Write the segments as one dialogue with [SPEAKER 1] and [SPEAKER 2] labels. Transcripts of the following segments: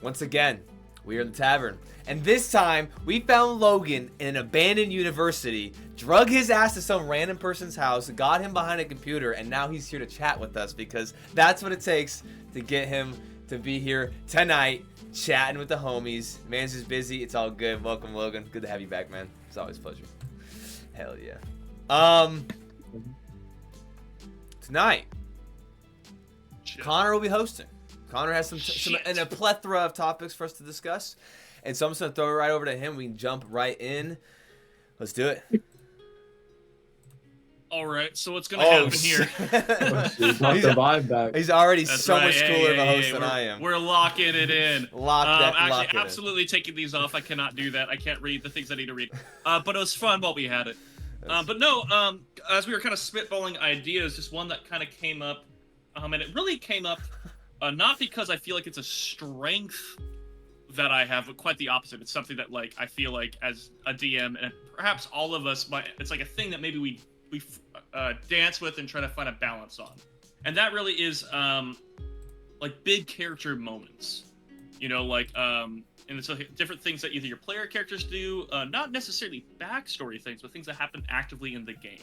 [SPEAKER 1] Once again, we are in the tavern. And this time, we found Logan in an abandoned university, drug his ass to some random person's house, got him behind a computer, and now he's here to chat with us because that's what it takes to get him to be here tonight, chatting with the homies. Man's just busy. It's all good. Welcome, Logan. Good to have you back, man. It's always a pleasure. Hell yeah. Tonight, Connor will be hosting. Connor has a plethora of topics for us to discuss, and so I'm just gonna throw it right over to him. We can jump right in. Let's do it.
[SPEAKER 2] All right, so what's gonna happen here?
[SPEAKER 3] He's not the vibe back.
[SPEAKER 1] He's already
[SPEAKER 2] That's
[SPEAKER 1] so
[SPEAKER 2] right.
[SPEAKER 1] much cooler of a host than I am.
[SPEAKER 2] We're locking it in.
[SPEAKER 1] Lock
[SPEAKER 2] Absolutely taking these off. I cannot do that. I can't read the things I need to read. But it was fun while we had it. But no, as we were kind of spitballing ideas, just one that kind of came up, and it really came up not because I feel like it's a strength that I have, but quite the opposite. It's something that like I feel like as a DM, and perhaps all of us might. It's like a thing that maybe we dance with and try to find a balance on, and that really is like big character moments. You know, like and it's different things that either your player characters do, not necessarily backstory things, but things that happen actively in the game.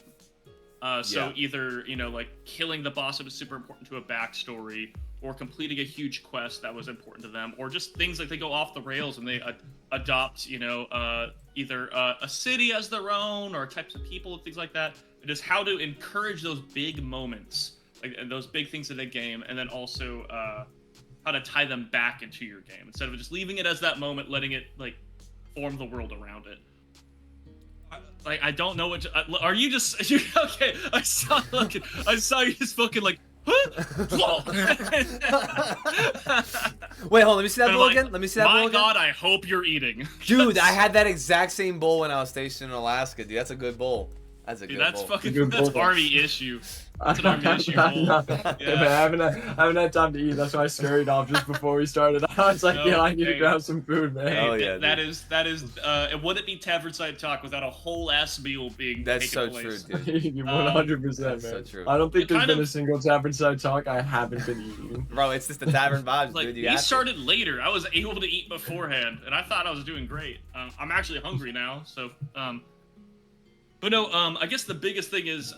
[SPEAKER 2] Either, you know, like killing the boss that was super important to a backstory, or completing a huge quest that was important to them, or just things like they go off the rails and they adopt, you know, either a city as their own, or types of people and things like that. It is how to encourage those big moments, like and those big things in the game, and then also how to tie them back into your game instead of just leaving it as that moment, letting it like form the world around it. Like I don't know what. Are you just? Okay, I saw you just fucking like.
[SPEAKER 1] Wait, hold on. Let me see that bowl again. Let me see that bowl again.
[SPEAKER 2] My God, I hope you're eating.
[SPEAKER 1] Dude, I had that exact same bowl when I was stationed in Alaska. Dude, that's a good bowl. That's a good bowl.
[SPEAKER 2] That's fucking. That's army issue. That's an army issue bowl.
[SPEAKER 3] Yeah. I haven't had time to eat. That's why I scurried off just before we started. I was like, I need to grab some food, man.
[SPEAKER 2] Hey,
[SPEAKER 1] oh yeah.
[SPEAKER 2] That is. It wouldn't be Tavernside talk without a whole ass meal being
[SPEAKER 1] That's
[SPEAKER 2] taken
[SPEAKER 1] so
[SPEAKER 2] place.
[SPEAKER 1] true, dude.
[SPEAKER 3] 100%, man.
[SPEAKER 1] So true.
[SPEAKER 3] I don't think there's been a single Tavernside talk I haven't been eating.
[SPEAKER 1] Bro, it's just the tavern vibes,
[SPEAKER 2] like,
[SPEAKER 1] dude.
[SPEAKER 2] You started later. I was able to eat beforehand, and I thought I was doing great. I'm actually hungry now, so. But no, I guess the biggest thing is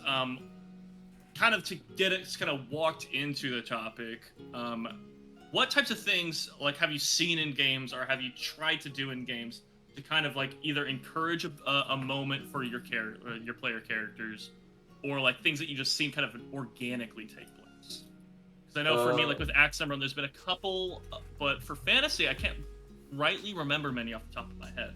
[SPEAKER 2] kind of to get it kind of walked into the topic. What types of things like have you seen in games, or have you tried to do in games to kind of like either encourage a moment for your player characters, or like things that you just seen kind of organically take place? Because I know for me, like with Axe Emerald, there's been a couple, but for fantasy, I can't rightly remember many off the top of my head.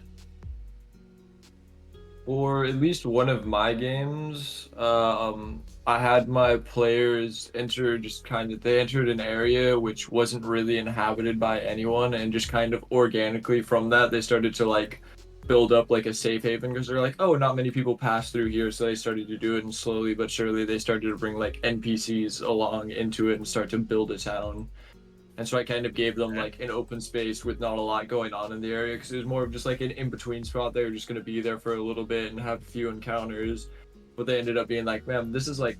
[SPEAKER 3] For at least one of my games, I had my players they entered an area which wasn't really inhabited by anyone, and just kind of organically from that, they started to like build up like a safe haven, because they're like, oh, not many people pass through here, so they started to do it, and slowly but surely they started to bring like NPCs along into it and start to build a town. And so I kind of gave them like an open space with not a lot going on in the area, because it was more of just like an in-between spot. They were just going to be there for a little bit and have a few encounters. But they ended up being like, man, this is like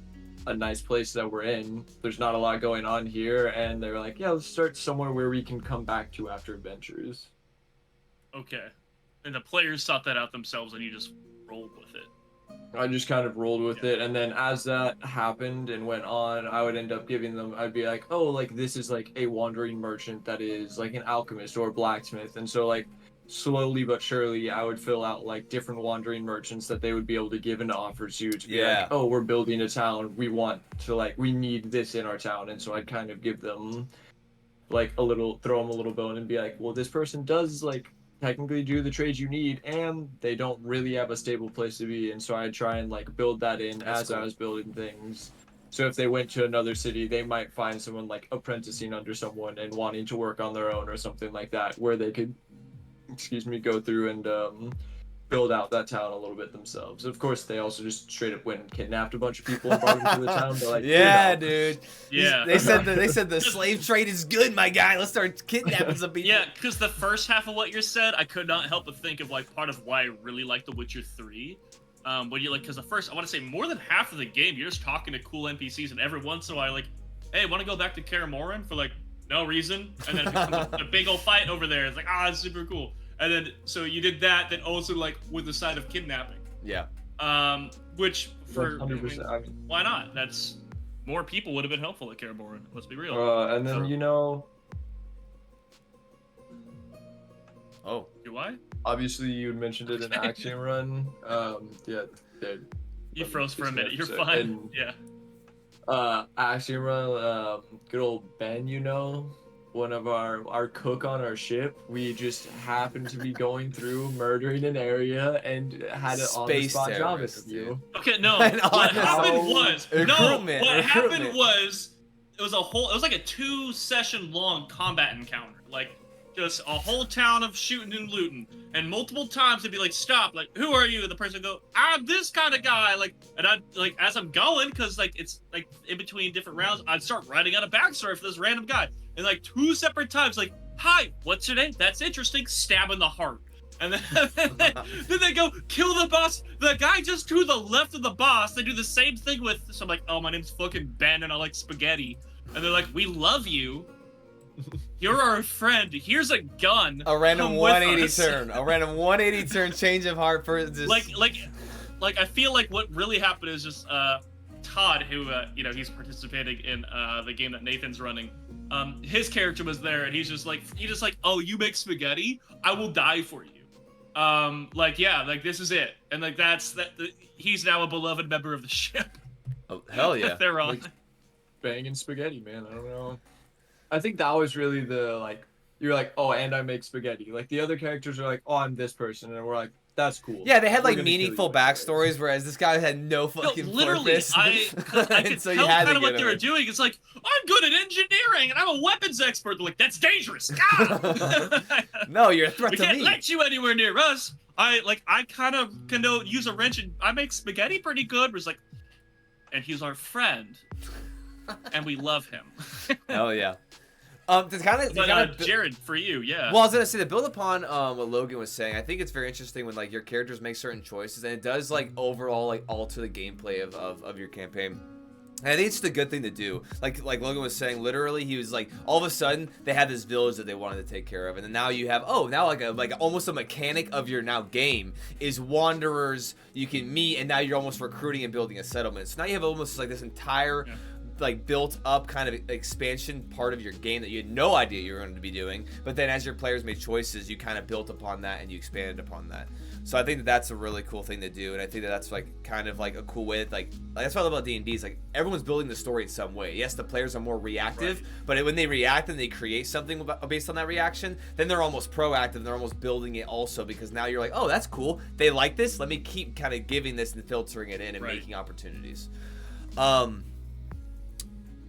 [SPEAKER 3] a nice place that we're in. There's not a lot going on here. And they were like, yeah, let's start somewhere where we can come back to after adventures.
[SPEAKER 2] Okay. And the players sought that out themselves, and you just rolled with it.
[SPEAKER 3] I just kind of rolled with it, and then as that happened and went on, I would end up giving them, I'd be like, oh, like this is like a wandering merchant that is like an alchemist or a blacksmith, and so like slowly but surely I would fill out like different wandering merchants that they would be able to give into offers to be like, oh, we're building a town, we need this in our town, and so I'd kind of give them like throw them a little bone and be like, well, this person does like technically do the trades you need, and they don't really have a stable place to be, and so I try and like build that in as I was building things. So if they went to another city, they might find someone like apprenticing under someone and wanting to work on their own or something like that, where they could go through and build out that town a little bit themselves. Of course, they also just straight up went and kidnapped a bunch of people and brought them to the town. But like,
[SPEAKER 1] yeah, dude.
[SPEAKER 2] Yeah.
[SPEAKER 1] They said the slave trade is good, my guy. Let's start kidnapping some people.
[SPEAKER 2] Yeah, because the first half of what you said, I could not help but think of like part of why I really like The Witcher 3. When you like, because the first, I want to say more than half of the game, you're just talking to cool NPCs, and every once in a while, like, hey, want to go back to Kaer Morhen for like no reason, and then it becomes a big old fight over there. It's like, it's super cool. And then so you did that, then also like with the side of kidnapping.
[SPEAKER 1] Yeah.
[SPEAKER 2] Which for
[SPEAKER 3] 100%. I mean,
[SPEAKER 2] why not? That's more people would have been helpful at Karaboran. Let's be real.
[SPEAKER 3] and then
[SPEAKER 1] Oh.
[SPEAKER 2] Do I?
[SPEAKER 3] obviously you mentioned it in Axiom Run. Yeah.
[SPEAKER 2] You froze for a minute. You're
[SPEAKER 3] episode.
[SPEAKER 2] fine.
[SPEAKER 3] And,
[SPEAKER 2] Yeah.
[SPEAKER 3] Axiom Run. Good old Ben, one of our cook on our ship. We just happened to be going through murdering an area and had it on the
[SPEAKER 1] Space
[SPEAKER 3] spot job
[SPEAKER 1] terrorists,
[SPEAKER 3] interview.
[SPEAKER 2] Okay, no.
[SPEAKER 1] And
[SPEAKER 2] What
[SPEAKER 1] honest-
[SPEAKER 2] happened was
[SPEAKER 1] Recruitment,
[SPEAKER 2] What
[SPEAKER 1] recruitment.
[SPEAKER 2] happened was it was like a 2-session long combat encounter. Like just a whole town of shooting and looting, and multiple times they'd be like, "Stop! Like, who are you?" And the person would go, "I'm this kind of guy." Like, and I like as I'm going, because like it's like in between different rounds, I'd start writing out a backstory for this random guy, and like 2 separate times, like, "Hi, what's your name? That's interesting." Stab in the heart. And then they go kill the boss. The guy just to the left of the boss. They do the same thing with. So I'm like, "Oh, my name's fucking Ben, and I like spaghetti." And they're like, "We love you. You're our friend. Here's a gun."
[SPEAKER 1] A random
[SPEAKER 2] Come with
[SPEAKER 1] 180
[SPEAKER 2] us."
[SPEAKER 1] turn. A random 180 turn change of heart for just
[SPEAKER 2] Like I feel like what really happened is just Todd, who he's participating in the game that Nathan's running. His character was there, and he's just like, "Oh, you make spaghetti? I will die for you." This is it, and like he's now a beloved member of the ship.
[SPEAKER 1] Oh, hell yeah.
[SPEAKER 2] They're on.
[SPEAKER 3] Like, banging spaghetti, man. I don't know. I think that was really you're like, "Oh, and I make spaghetti." Like the other characters are like, "Oh, I'm this person," and we're like, "That's cool."
[SPEAKER 1] Yeah, they had
[SPEAKER 3] We're
[SPEAKER 1] like
[SPEAKER 3] gonna kill
[SPEAKER 1] meaningful
[SPEAKER 3] you anyways.
[SPEAKER 1] backstories, whereas this guy had no
[SPEAKER 2] No,
[SPEAKER 1] fucking
[SPEAKER 2] literally,
[SPEAKER 1] purpose.
[SPEAKER 2] I could
[SPEAKER 1] And so you
[SPEAKER 2] tell
[SPEAKER 1] had to
[SPEAKER 2] kind of what
[SPEAKER 1] get
[SPEAKER 2] they
[SPEAKER 1] him
[SPEAKER 2] were
[SPEAKER 1] in.
[SPEAKER 2] doing. It's like, "I'm good at engineering, and I'm a weapons expert." They're like, "That's dangerous. God!
[SPEAKER 1] No, you're a threat
[SPEAKER 2] We
[SPEAKER 1] to
[SPEAKER 2] can't
[SPEAKER 1] me.
[SPEAKER 2] let you anywhere near us." I kind of can use a wrench, and I make spaghetti pretty good. Was like, and he's our friend, and we love him.
[SPEAKER 1] Hell yeah. To
[SPEAKER 2] Jared, for you, yeah.
[SPEAKER 1] Well, I was gonna say, to build upon what Logan was saying, I think it's very interesting when like your characters make certain choices, and it does like overall like alter the gameplay of your campaign. And I think it's just a good thing to do. Like Logan was saying, literally, he was like, all of a sudden they had this village that they wanted to take care of, and then now you have like almost a mechanic of your now game is wanderers you can meet, and now you're almost recruiting and building a settlement. So now you have almost like this entire.
[SPEAKER 2] Yeah.
[SPEAKER 1] Like built up kind of expansion part of your game that you had no idea you were going to be doing, but then as your players made choices, you kind of built upon that and you expanded upon that. So I think that that's a really cool thing to do, and I think that that's like kind of like a cool way. Like that's what I love about D&D is like everyone's building the story in some way. Yes, the players are more reactive,
[SPEAKER 2] Right.
[SPEAKER 1] but when they react and they create something based on that reaction, then they're almost proactive. They're almost building it also, because now you're like, oh, that's cool. They like this. Let me keep kind of giving this and filtering it in and
[SPEAKER 2] Right.
[SPEAKER 1] making opportunities.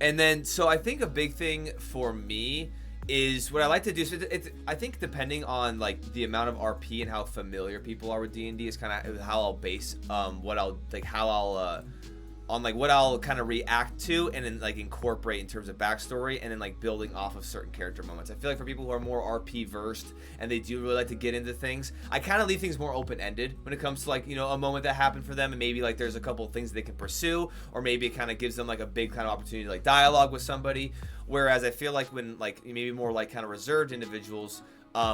[SPEAKER 1] And then, so I think a big thing for me is what I like to do. So I think depending on like the amount of RP and how familiar people are with D&D is kind of how I'll base what I'll like how I'll on like what I'll kind of react to and then like incorporate in terms of backstory, and then like building off of certain character moments. I feel like for people who are more RP versed and they do really like to get into things, I kind of leave things more open-ended when it comes to like, a moment that happened for them, and maybe like there's a couple of things they can pursue, or maybe it kind of gives them like a big kind of opportunity to like dialogue with somebody. Whereas I feel like when like maybe more like kind of reserved individuals,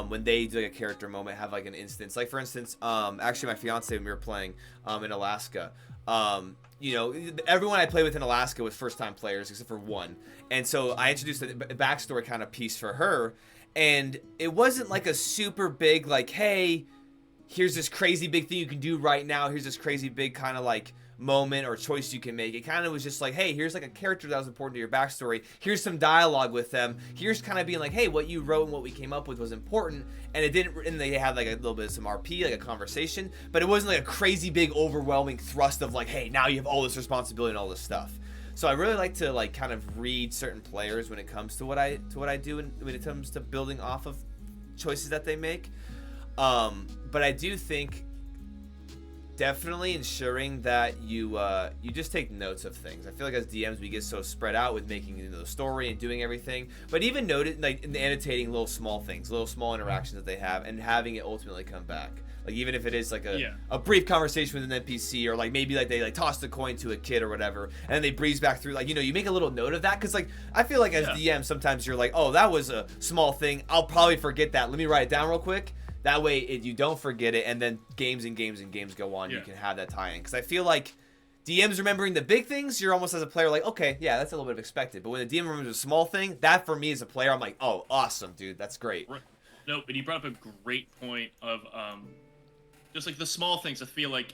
[SPEAKER 1] when they do like a character moment, have like an instance, like for instance, actually my fiance, when we were playing in Alaska, everyone I played with in Alaska was first time players except for one, and so I introduced a backstory kind of piece for her, and it wasn't like a super big like, hey, here's this crazy big thing you can do right now, here's this crazy big kind of like moment or choice you can make. It kind of was just like, hey, here's like a character that was important to your backstory, here's some dialogue with them, here's kind of being like, hey, what you wrote and what we came up with was important, and it didn't, and they had like a little bit of some RP, like a conversation, but it wasn't like a crazy big overwhelming thrust of like, hey, now you have all this responsibility and all this stuff. So I really like to like kind of read certain players when it comes to what I do, and when it comes to building off of choices that they make. But I do think definitely ensuring that you just take notes of things. I feel like as DMs we get so spread out with making the story and doing everything, but even noted like annotating little small things, little small interactions that they have, and having it ultimately come back. Like even if it is like
[SPEAKER 2] Yeah.
[SPEAKER 1] a brief conversation with an NPC, or like maybe like they like toss the coin to a kid or whatever, and then they breeze back through. Like, you know, you make a little note of that, because like I feel like as DM sometimes you're like, oh, that was a small thing, I'll probably forget that. Let me write it down real quick. That way you don't forget it, and then games and games and games go on. You can have that tie-in, because I feel like DMs remembering the big things, you're almost as a player like, okay, yeah, that's a little bit expected. But when the DM remembers a small thing, that for me as a player, I'm like, oh, awesome, dude, that's great.
[SPEAKER 2] Right. No, but you brought up a great point of just like the small things. I feel like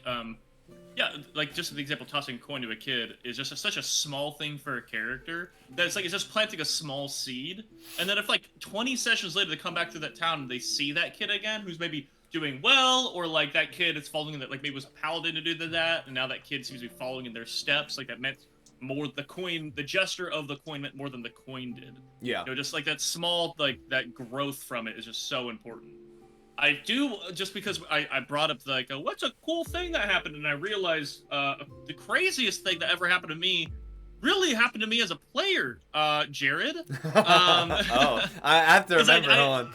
[SPEAKER 2] yeah, like just the example, tossing a coin to a kid is just such a small thing for a character that it's like it's just planting a small seed, and then if like 20 sessions later they come back to that town and they see that kid again who's maybe doing well, or like that kid is following in that, like maybe was a paladin to do that, and now that kid seems to be following in their steps, like that meant more, the gesture of the coin meant more than the coin did.
[SPEAKER 1] Yeah.
[SPEAKER 2] You know, just like that small, like that growth from it is just so important. I do, just because I brought up like, what's a cool thing that happened, and I realized the craziest thing that ever happened to me really happened to me as a player, Jared.
[SPEAKER 1] Oh, I have to remember. Hold on.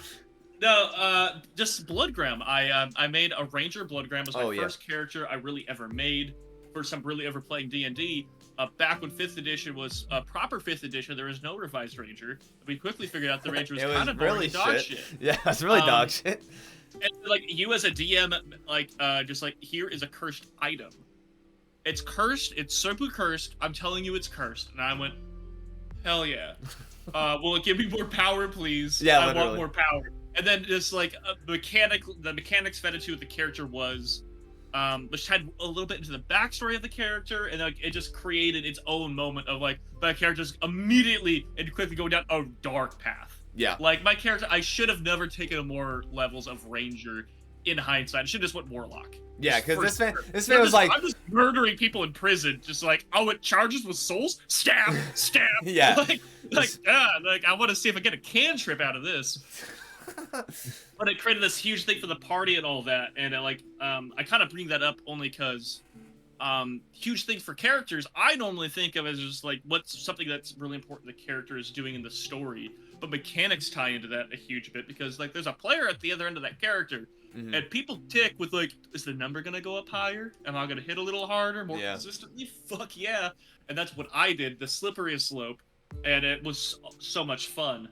[SPEAKER 2] No, just Bloodgram. I made a Ranger Bloodgram as my first character I really ever made. First time really ever playing D&D. Back when 5th edition was proper 5th edition, there was no revised Ranger. We quickly figured out the Ranger was kind of really dog shit.
[SPEAKER 1] Yeah, it's really dog shit.
[SPEAKER 2] And like you as a DM, like just like, here is a cursed item. It's cursed. It's super cursed. I'm telling you, it's cursed. And I went, hell yeah. Will it give me more power, please?
[SPEAKER 1] Yeah,
[SPEAKER 2] I
[SPEAKER 1] literally
[SPEAKER 2] want more power. And then just like the mechanics fed into what the character was, which had a little bit into the backstory of the character, and like it just created its own moment of like that character's immediately and quickly going down a dark path.
[SPEAKER 1] Yeah.
[SPEAKER 2] Like my character, I should have never taken more levels of Ranger in hindsight. I should have just went Warlock.
[SPEAKER 1] Yeah, because this man was like,
[SPEAKER 2] I'm just murdering people in prison, just like, oh, it charges with souls? Stab, stab.
[SPEAKER 1] Yeah.
[SPEAKER 2] Like I want to see if I get a cantrip out of this. But it created this huge thing for the party and all that, and I kind of bring that up only because huge things for characters I normally think of as just like what's something that's really important the character is doing in the story, but mechanics tie into that a huge bit, because like there's a player at the other end of that character, and people tick with like, is the number gonna go up higher? Am I gonna hit a little harder, more consistently? Fuck yeah. And that's what I did, the slipperiest slope, and it was so much fun.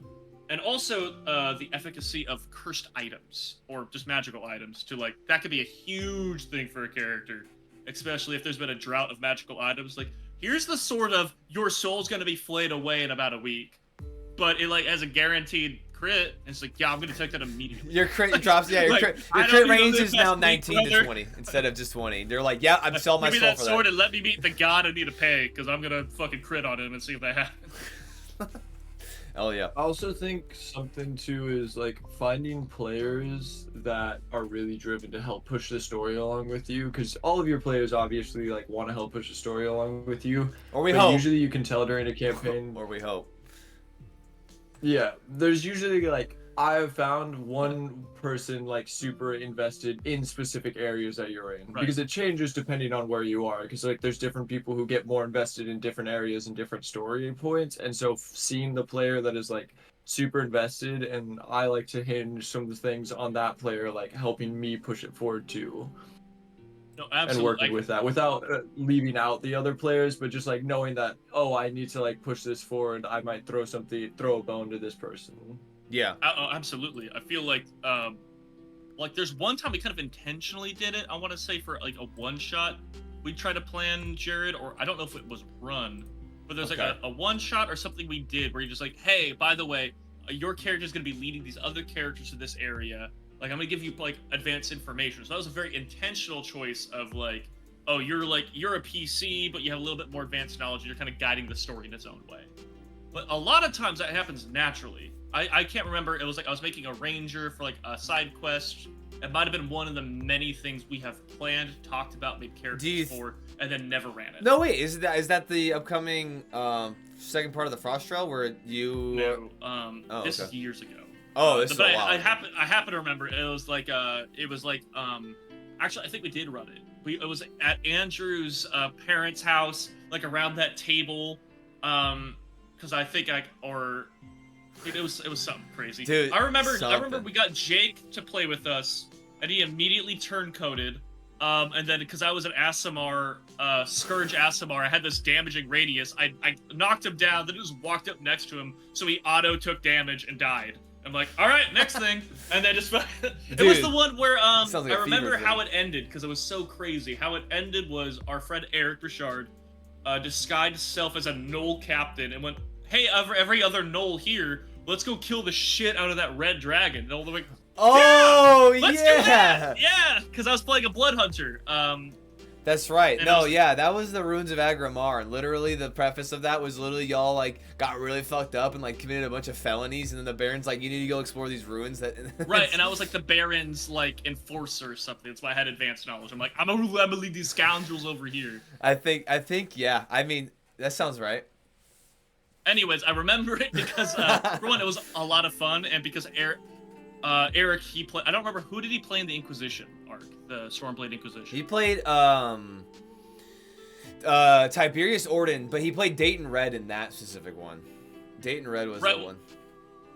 [SPEAKER 2] And also the efficacy of cursed items, or just magical items, to like, that could be a huge thing for a character, especially if there's been a drought of magical items. Like, here's the sort of, your soul's gonna be flayed away in about a week, but it like has a guaranteed crit, and it's like, yeah, I'm gonna take that immediately.
[SPEAKER 1] Your crit drops, yeah, your crit range is now 19 to 20 instead of just 20. They're like, yeah, I'm selling my soul for that.
[SPEAKER 2] Give me that sword and let me meet the god I need to pay, because I'm gonna fucking crit on him and see if that happens.
[SPEAKER 1] Hell yeah.
[SPEAKER 3] I also think something too is like finding players that are really driven to help push the story along with you, because all of your players obviously like want to help push the story along with you.
[SPEAKER 1] Or we hope.
[SPEAKER 3] Usually you can tell during a campaign.
[SPEAKER 1] Or we hope.
[SPEAKER 3] Yeah, there's usually like, I have found one person like super invested in specific areas that you're in, because it changes depending on where you are, because like there's different people who get more invested in different areas and different story points, and so seeing the player that is like super invested, and I like to hinge some of the things on that player like helping me push it forward too.
[SPEAKER 2] No, absolutely.
[SPEAKER 3] And working with that without leaving out the other players, but just like knowing that, oh, I need to like push this forward, I might throw a bone to this person.
[SPEAKER 1] Yeah.
[SPEAKER 2] Absolutely. I feel like there's one time we kind of intentionally did it. I want to say for like a one shot, we tried to plan Jared, or I don't know if it was run, but there's like a one shot or something we did where you're just like, hey, by the way, your character's gonna be leading these other characters to this area. Like, I'm gonna give you like advanced information. So that was a very intentional choice of like, oh, you're a PC, but you have a little bit more advanced knowledge. And you're kind of guiding the story in its own way. But a lot of times that happens naturally. I can't remember. It was like I was making a ranger for like a side quest. It might have been one of the many things we have planned, talked about, made characters for, and then never ran it.
[SPEAKER 1] No, wait. Is that the upcoming second part of the Frost Trail where you?
[SPEAKER 2] No. This is years ago.
[SPEAKER 1] Oh, this is a while.
[SPEAKER 2] I happen to remember it was like actually I think we did run it. It was at Andrew's parents' house, like around that table, because I think it was something crazy.
[SPEAKER 1] Dude,
[SPEAKER 2] I remember we got Jake to play with us, and he immediately turncoated. And then because I was an Aasimar, Scourge Aasimar, I had this damaging radius. I knocked him down, then just walked up next to him, so he auto took damage and died. I'm like, all right, next thing, and then just it was the one where I remember how it ended because it was so crazy. How it ended was our friend Eric Richard disguised himself as a Knoll captain and went, "Hey, every other Knoll here, let's go kill the shit out of that red dragon." And all the way,
[SPEAKER 1] oh
[SPEAKER 2] let's do that! Yeah, because I was playing a blood hunter.
[SPEAKER 1] That's right. No, yeah, that was the Runes of Agramar, and literally the preface of that was literally y'all like got really fucked up and like committed a bunch of felonies, and then the Baron's like, you need to go explore these ruins. That
[SPEAKER 2] right, and I was like the Baron's like enforcer or something. That's why I had advanced knowledge. I'm like, I'm gonna lead these scoundrels over here.
[SPEAKER 1] I think, yeah. I mean, that sounds right.
[SPEAKER 2] Anyways, I remember it because for one, it was a lot of fun, and because Eric, he played. I don't remember who did he play in the Inquisition arc, the Stormblade Inquisition.
[SPEAKER 1] He played Tiberius Orden, but he played Dayton Red in that specific one. Dayton Red was the one.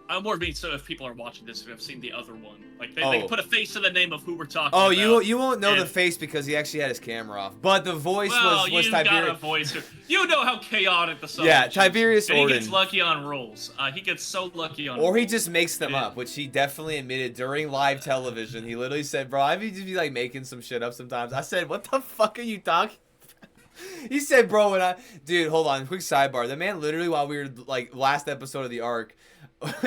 [SPEAKER 2] I'm more being so if people are watching this who have seen the other one, like they can put a face to the name of who we're talking about.
[SPEAKER 1] Oh, you won't know the face because he actually had his camera off, but the voice was Tiberius.
[SPEAKER 2] Got a voice. You know how chaotic the song is.
[SPEAKER 1] Yeah, Tiberius Orden.
[SPEAKER 2] He gets lucky on rolls. He gets so lucky on.
[SPEAKER 1] Or he just makes them up, which he definitely admitted during live television. He literally said, "Bro, I just be like making some shit up sometimes." I said, "What the fuck are you talking?" He said, "Bro, dude, hold on, quick sidebar. The man literally, while we were like last episode of the arc."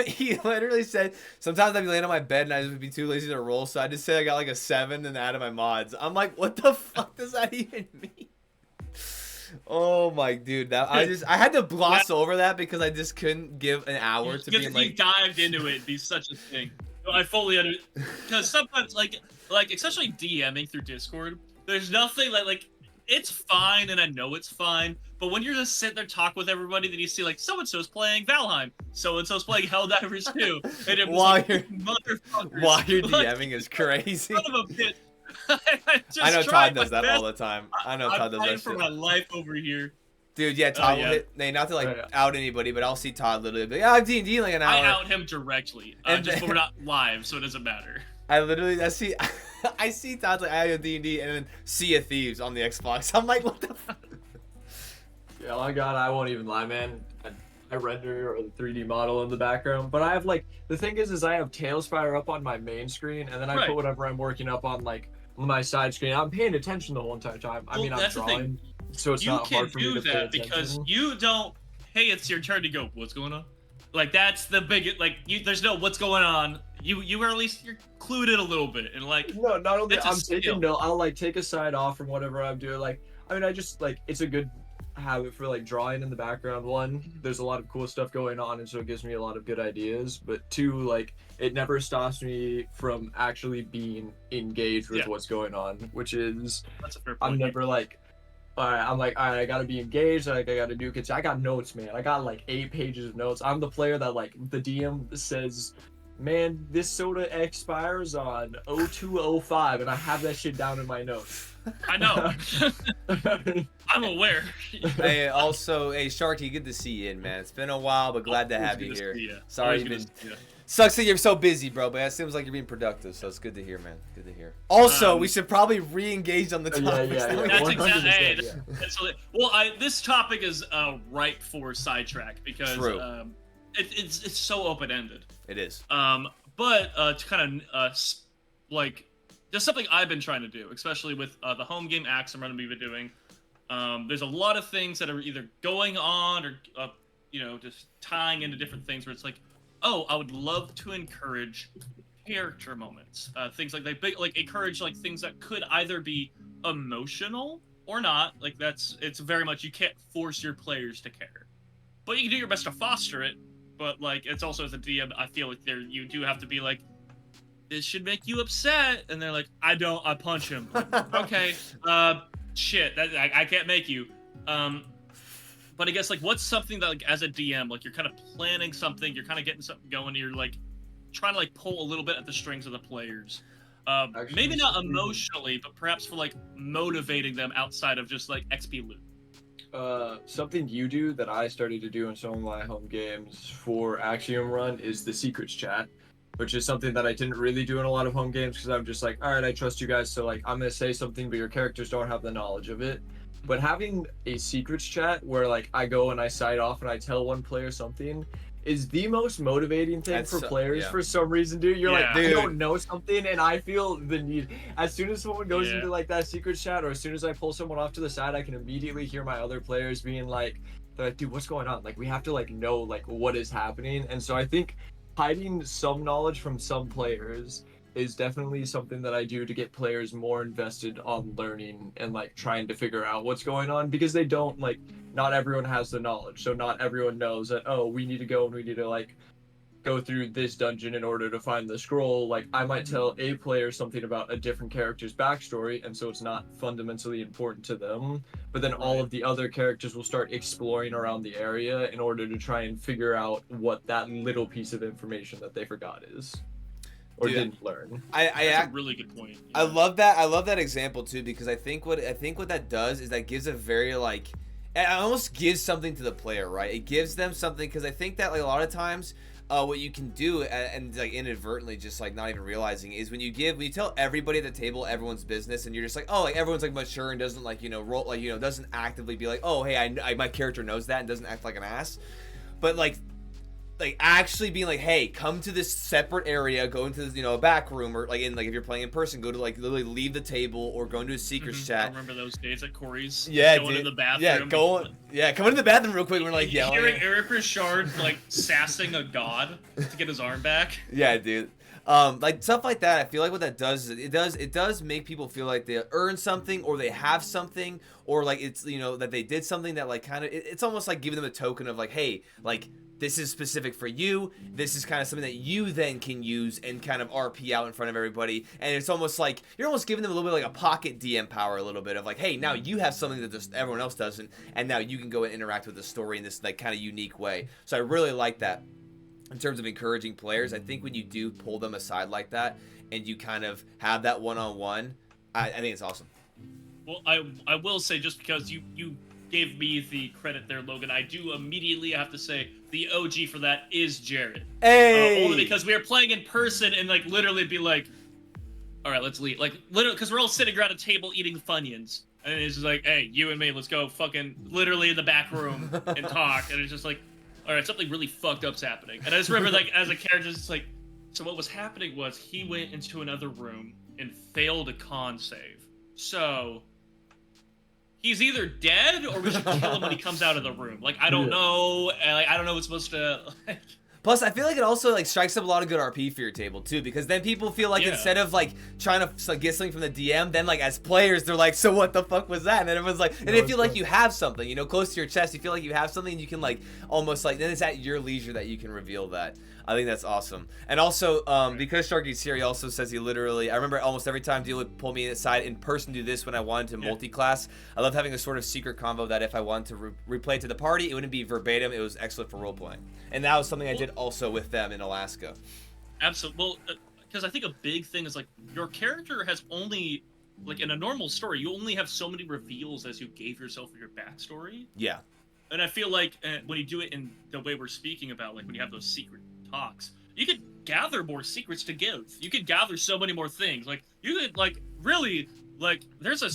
[SPEAKER 1] He literally said, sometimes I'd be laying on my bed and I would be too lazy to roll, so I just say I got like a 7 and out of my mods. I'm like, what the fuck does that even mean? Oh my dude, I had to gloss over that because I just couldn't give an hour to being like.
[SPEAKER 2] He dived into it, it'd be such a thing. I fully understand because sometimes like especially DMing through Discord, there's nothing like. It's fine, and I know it's fine, but when you're just sitting there talking with everybody, then you see, like, so-and-so's playing Valheim, so-and-so's playing Helldivers 2, and it was like, motherfuckers.
[SPEAKER 1] While you're DMing is crazy.
[SPEAKER 2] Son of a bitch.
[SPEAKER 1] I know Todd does that all the time. I know Todd does that shit.
[SPEAKER 2] I'm fighting for my life over here.
[SPEAKER 1] Dude, yeah, Todd will hit, not to, out anybody, but I'll see Todd literally, but yeah, I'm D&D like an hour.
[SPEAKER 2] I out him directly, just but we're not live, so it doesn't matter.
[SPEAKER 1] I see Todd's like, I have D&D, and then Sea of Thieves on the Xbox. I'm like, what the fuck?
[SPEAKER 3] Yeah, my God, I won't even lie, man. I render the 3D model in the background, but I have like, the thing is I have Tailspire up on my main screen, and then I put whatever I'm working up on like my side screen. I'm paying attention the whole entire time. I mean, I'm drawing, so it's not hard for me to pay attention.
[SPEAKER 2] You can do that because you don't, hey, it's your turn to go, what's going on? Like, that's the biggest, like, there's no what's going on. You are at least, you're clued in a little bit, and like,
[SPEAKER 3] no, not only I'm taking note, I'll like take a side off from whatever I'm doing. Like, I mean, I just like, it's a good habit for like drawing in the background. One, there's a lot of cool stuff going on, and so it gives me a lot of good ideas. But two, like, it never stops me from actually being engaged with what's going on, which is,
[SPEAKER 2] that's a fair point.
[SPEAKER 3] I'm never like, all right, I'm like, all right, I gotta be engaged. Like, I gotta do, cause I got notes, man. I got like 8 pages of notes. I'm the player that like the DM says, man, this soda expires on 0205, and I have that shit down in my notes.
[SPEAKER 2] I know. I'm aware.
[SPEAKER 1] Hey, also, hey, Sharky, good to see you in, man. It's been a while, but glad to have you here. Sorry you've been. Sucks that you're so busy, bro, but it seems like you're being productive, so it's good to hear, man. Good to hear. Also, we should probably re-engage on the topic.
[SPEAKER 2] That's exactly. Well, this topic is ripe for sidetrack because it's so open-ended.
[SPEAKER 1] It is.
[SPEAKER 2] But to kind of like, there's something I've been trying to do, especially with the home game acts I'm going to be doing. There's a lot of things that are either going on or just tying into different things where it's like, oh, I would love to encourage character moments, things like encourage like things that could either be emotional or not. Like it's very much, you can't force your players to care, but you can do your best to foster it. But like, it's also, as a DM, I feel like you do have to be like, this should make you upset, and they're like, I punch him. Like, okay, shit, I can't make you. But I guess, like, what's something that, like, as a DM, like, you're kind of planning something, you're kind of getting something going, and you're, like, trying to, like, pull a little bit at the strings of the players. Maybe not emotionally, but perhaps for, like, motivating them outside of just, like, XP loot.
[SPEAKER 3] Something you do that I started to do in some of my home games for Axiom Run is the secrets chat. which is something that I didn't really do in a lot of home games because I'm just like, all right, I trust you guys, so like I'm gonna say something, but your characters don't have the knowledge of it. But having a secrets chat where like I go and I side off and I tell one player something is the most motivating thing for players for some reason, dude. You're like,
[SPEAKER 1] dude.
[SPEAKER 3] I don't know something, and I feel the need. As soon as someone goes into like that secret chat, or as soon as I pull someone off to the side, I can immediately hear my other players being like, they're like, dude, what's going on? Like, we have to like know like what is happening. And so I think hiding some knowledge from some players is definitely something that I do to get players more invested on learning and like trying to figure out what's going on, because they don't like, not everyone has the knowledge, so not everyone knows that, oh, we need to go and we need to like go through this dungeon in order to find the scroll. Like I might tell a player something about a different character's backstory, and so it's not fundamentally important to them, but then all of the other characters will start exploring around the area in order to try and figure out what that little piece of information that they forgot is. Or didn't learn.
[SPEAKER 2] That's a really good point.
[SPEAKER 1] I love that. I love that example too, because I think what that does is that gives a very like, it almost gives something to the player, right? It gives them something, because I think that like a lot of times, what you can do and like inadvertently just like not even realizing is when you tell everybody at the table everyone's business, and you're just like, oh, like everyone's like mature and doesn't like roll like doesn't actively be like, oh hey, I my character knows that and doesn't act like an ass, but like actually being like, hey, come to this separate area, go into this, a back room, or like in like if you're playing in person, go to like literally leave the table or go into a secrets chat.
[SPEAKER 2] I remember those days at Corey's.
[SPEAKER 1] Yeah,
[SPEAKER 2] going
[SPEAKER 1] dude.
[SPEAKER 2] to the bathroom.
[SPEAKER 1] Come into the bathroom real quick. We're like yelling.
[SPEAKER 2] Hearing Eric Richard like sassing a god to get his arm back.
[SPEAKER 1] Yeah, dude. Like stuff like that. I feel like what that does is it does make people feel like they earn something, or they have something, or like it's that they did something that like kind of it's almost like giving them a token of like, hey, like this is specific for you. This is kind of something that you then can use and kind of RP out in front of everybody. And it's almost like you're almost giving them a little bit like a pocket DM power, a little bit of like, hey, now you have something that just everyone else doesn't, and now you can go and interact with the story in this like kind of unique way. So I really like that. In terms of encouraging players, I think when you do pull them aside like that and you kind of have that one-on-one, I think it's awesome.
[SPEAKER 2] Well, I will say, just because you gave me the credit there, Logan, I do immediately have to say the OG for that is Jared.
[SPEAKER 1] Hey!
[SPEAKER 2] Only because we were playing in person and like literally be like, all right, let's leave. Like literally, because we're all sitting around a table eating Funyuns. And it's just like, hey, you and me, let's go fucking literally in the back room and talk. And it's just like, all right, something really fucked up's happening. And I just remember, like, as a character, it's like, so what was happening was he went into another room and failed a con save. So he's either dead or we should kill him when he comes out of the room. Like, I don't know. Like, I don't know what's supposed to. Like...
[SPEAKER 1] Plus, I feel like it also like strikes up a lot of good RP for your table too, because then people feel like instead of like trying to like, get something from the DM, then like as players they're like, so what the fuck was that? And then everyone's like, and they feel like you have something, close to your chest. You feel like you have something, and you can like almost like then it's at your leisure that you can reveal that. I think that's awesome. And also, because Sharky's here, he also says he literally, I remember almost every time Deal would pull me aside in person to do this when I wanted to multi-class. I loved having a sort of secret combo that if I wanted to replay to the party, it wouldn't be verbatim. It was excellent for role-playing. And that was something I did also with them in Alaska.
[SPEAKER 2] Absolutely. Well, because I think a big thing is like your character has only, like in a normal story, you only have so many reveals as you gave yourself in your backstory.
[SPEAKER 1] Yeah.
[SPEAKER 2] And I feel like when you do it in the way we're speaking about, like when you have those secret talks, you could gather more secrets to give. You could gather so many more things. Like you could like really like there's a,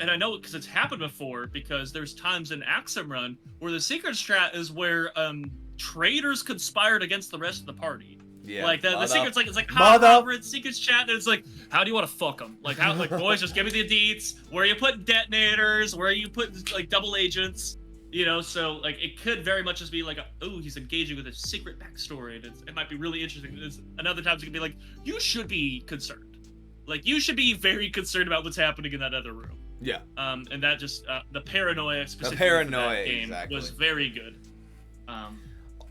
[SPEAKER 2] and I know because it's happened before, because there's times in Axum Run where the secret strat is where traitors conspired against the rest of the party.
[SPEAKER 1] Yeah,
[SPEAKER 2] like the secret's like, it's like we're in secrets chat, and it's like, how do you want to fuck them? Like how, like boys, just give me the deets. Where are you putting detonators? Where are you putting like double agents? So like it could very much just be like, oh, he's engaging with a secret backstory, and it might be really interesting. And other times it could be like, you should be concerned. Like you should be very concerned about what's happening in that other room.
[SPEAKER 1] Yeah.
[SPEAKER 2] And that just the paranoia specifically for that game was very good.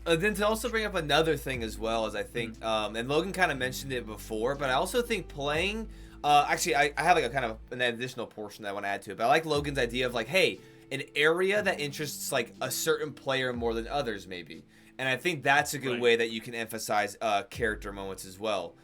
[SPEAKER 1] Then to also bring up another thing as well, is I think, and Logan kind of mentioned it before, but I also think playing, actually I have like a kind of an additional portion that I want to add to it, but I like Logan's idea of like, hey, an area that interests like a certain player more than others maybe. And I think that's a good way that you can emphasize character moments as well.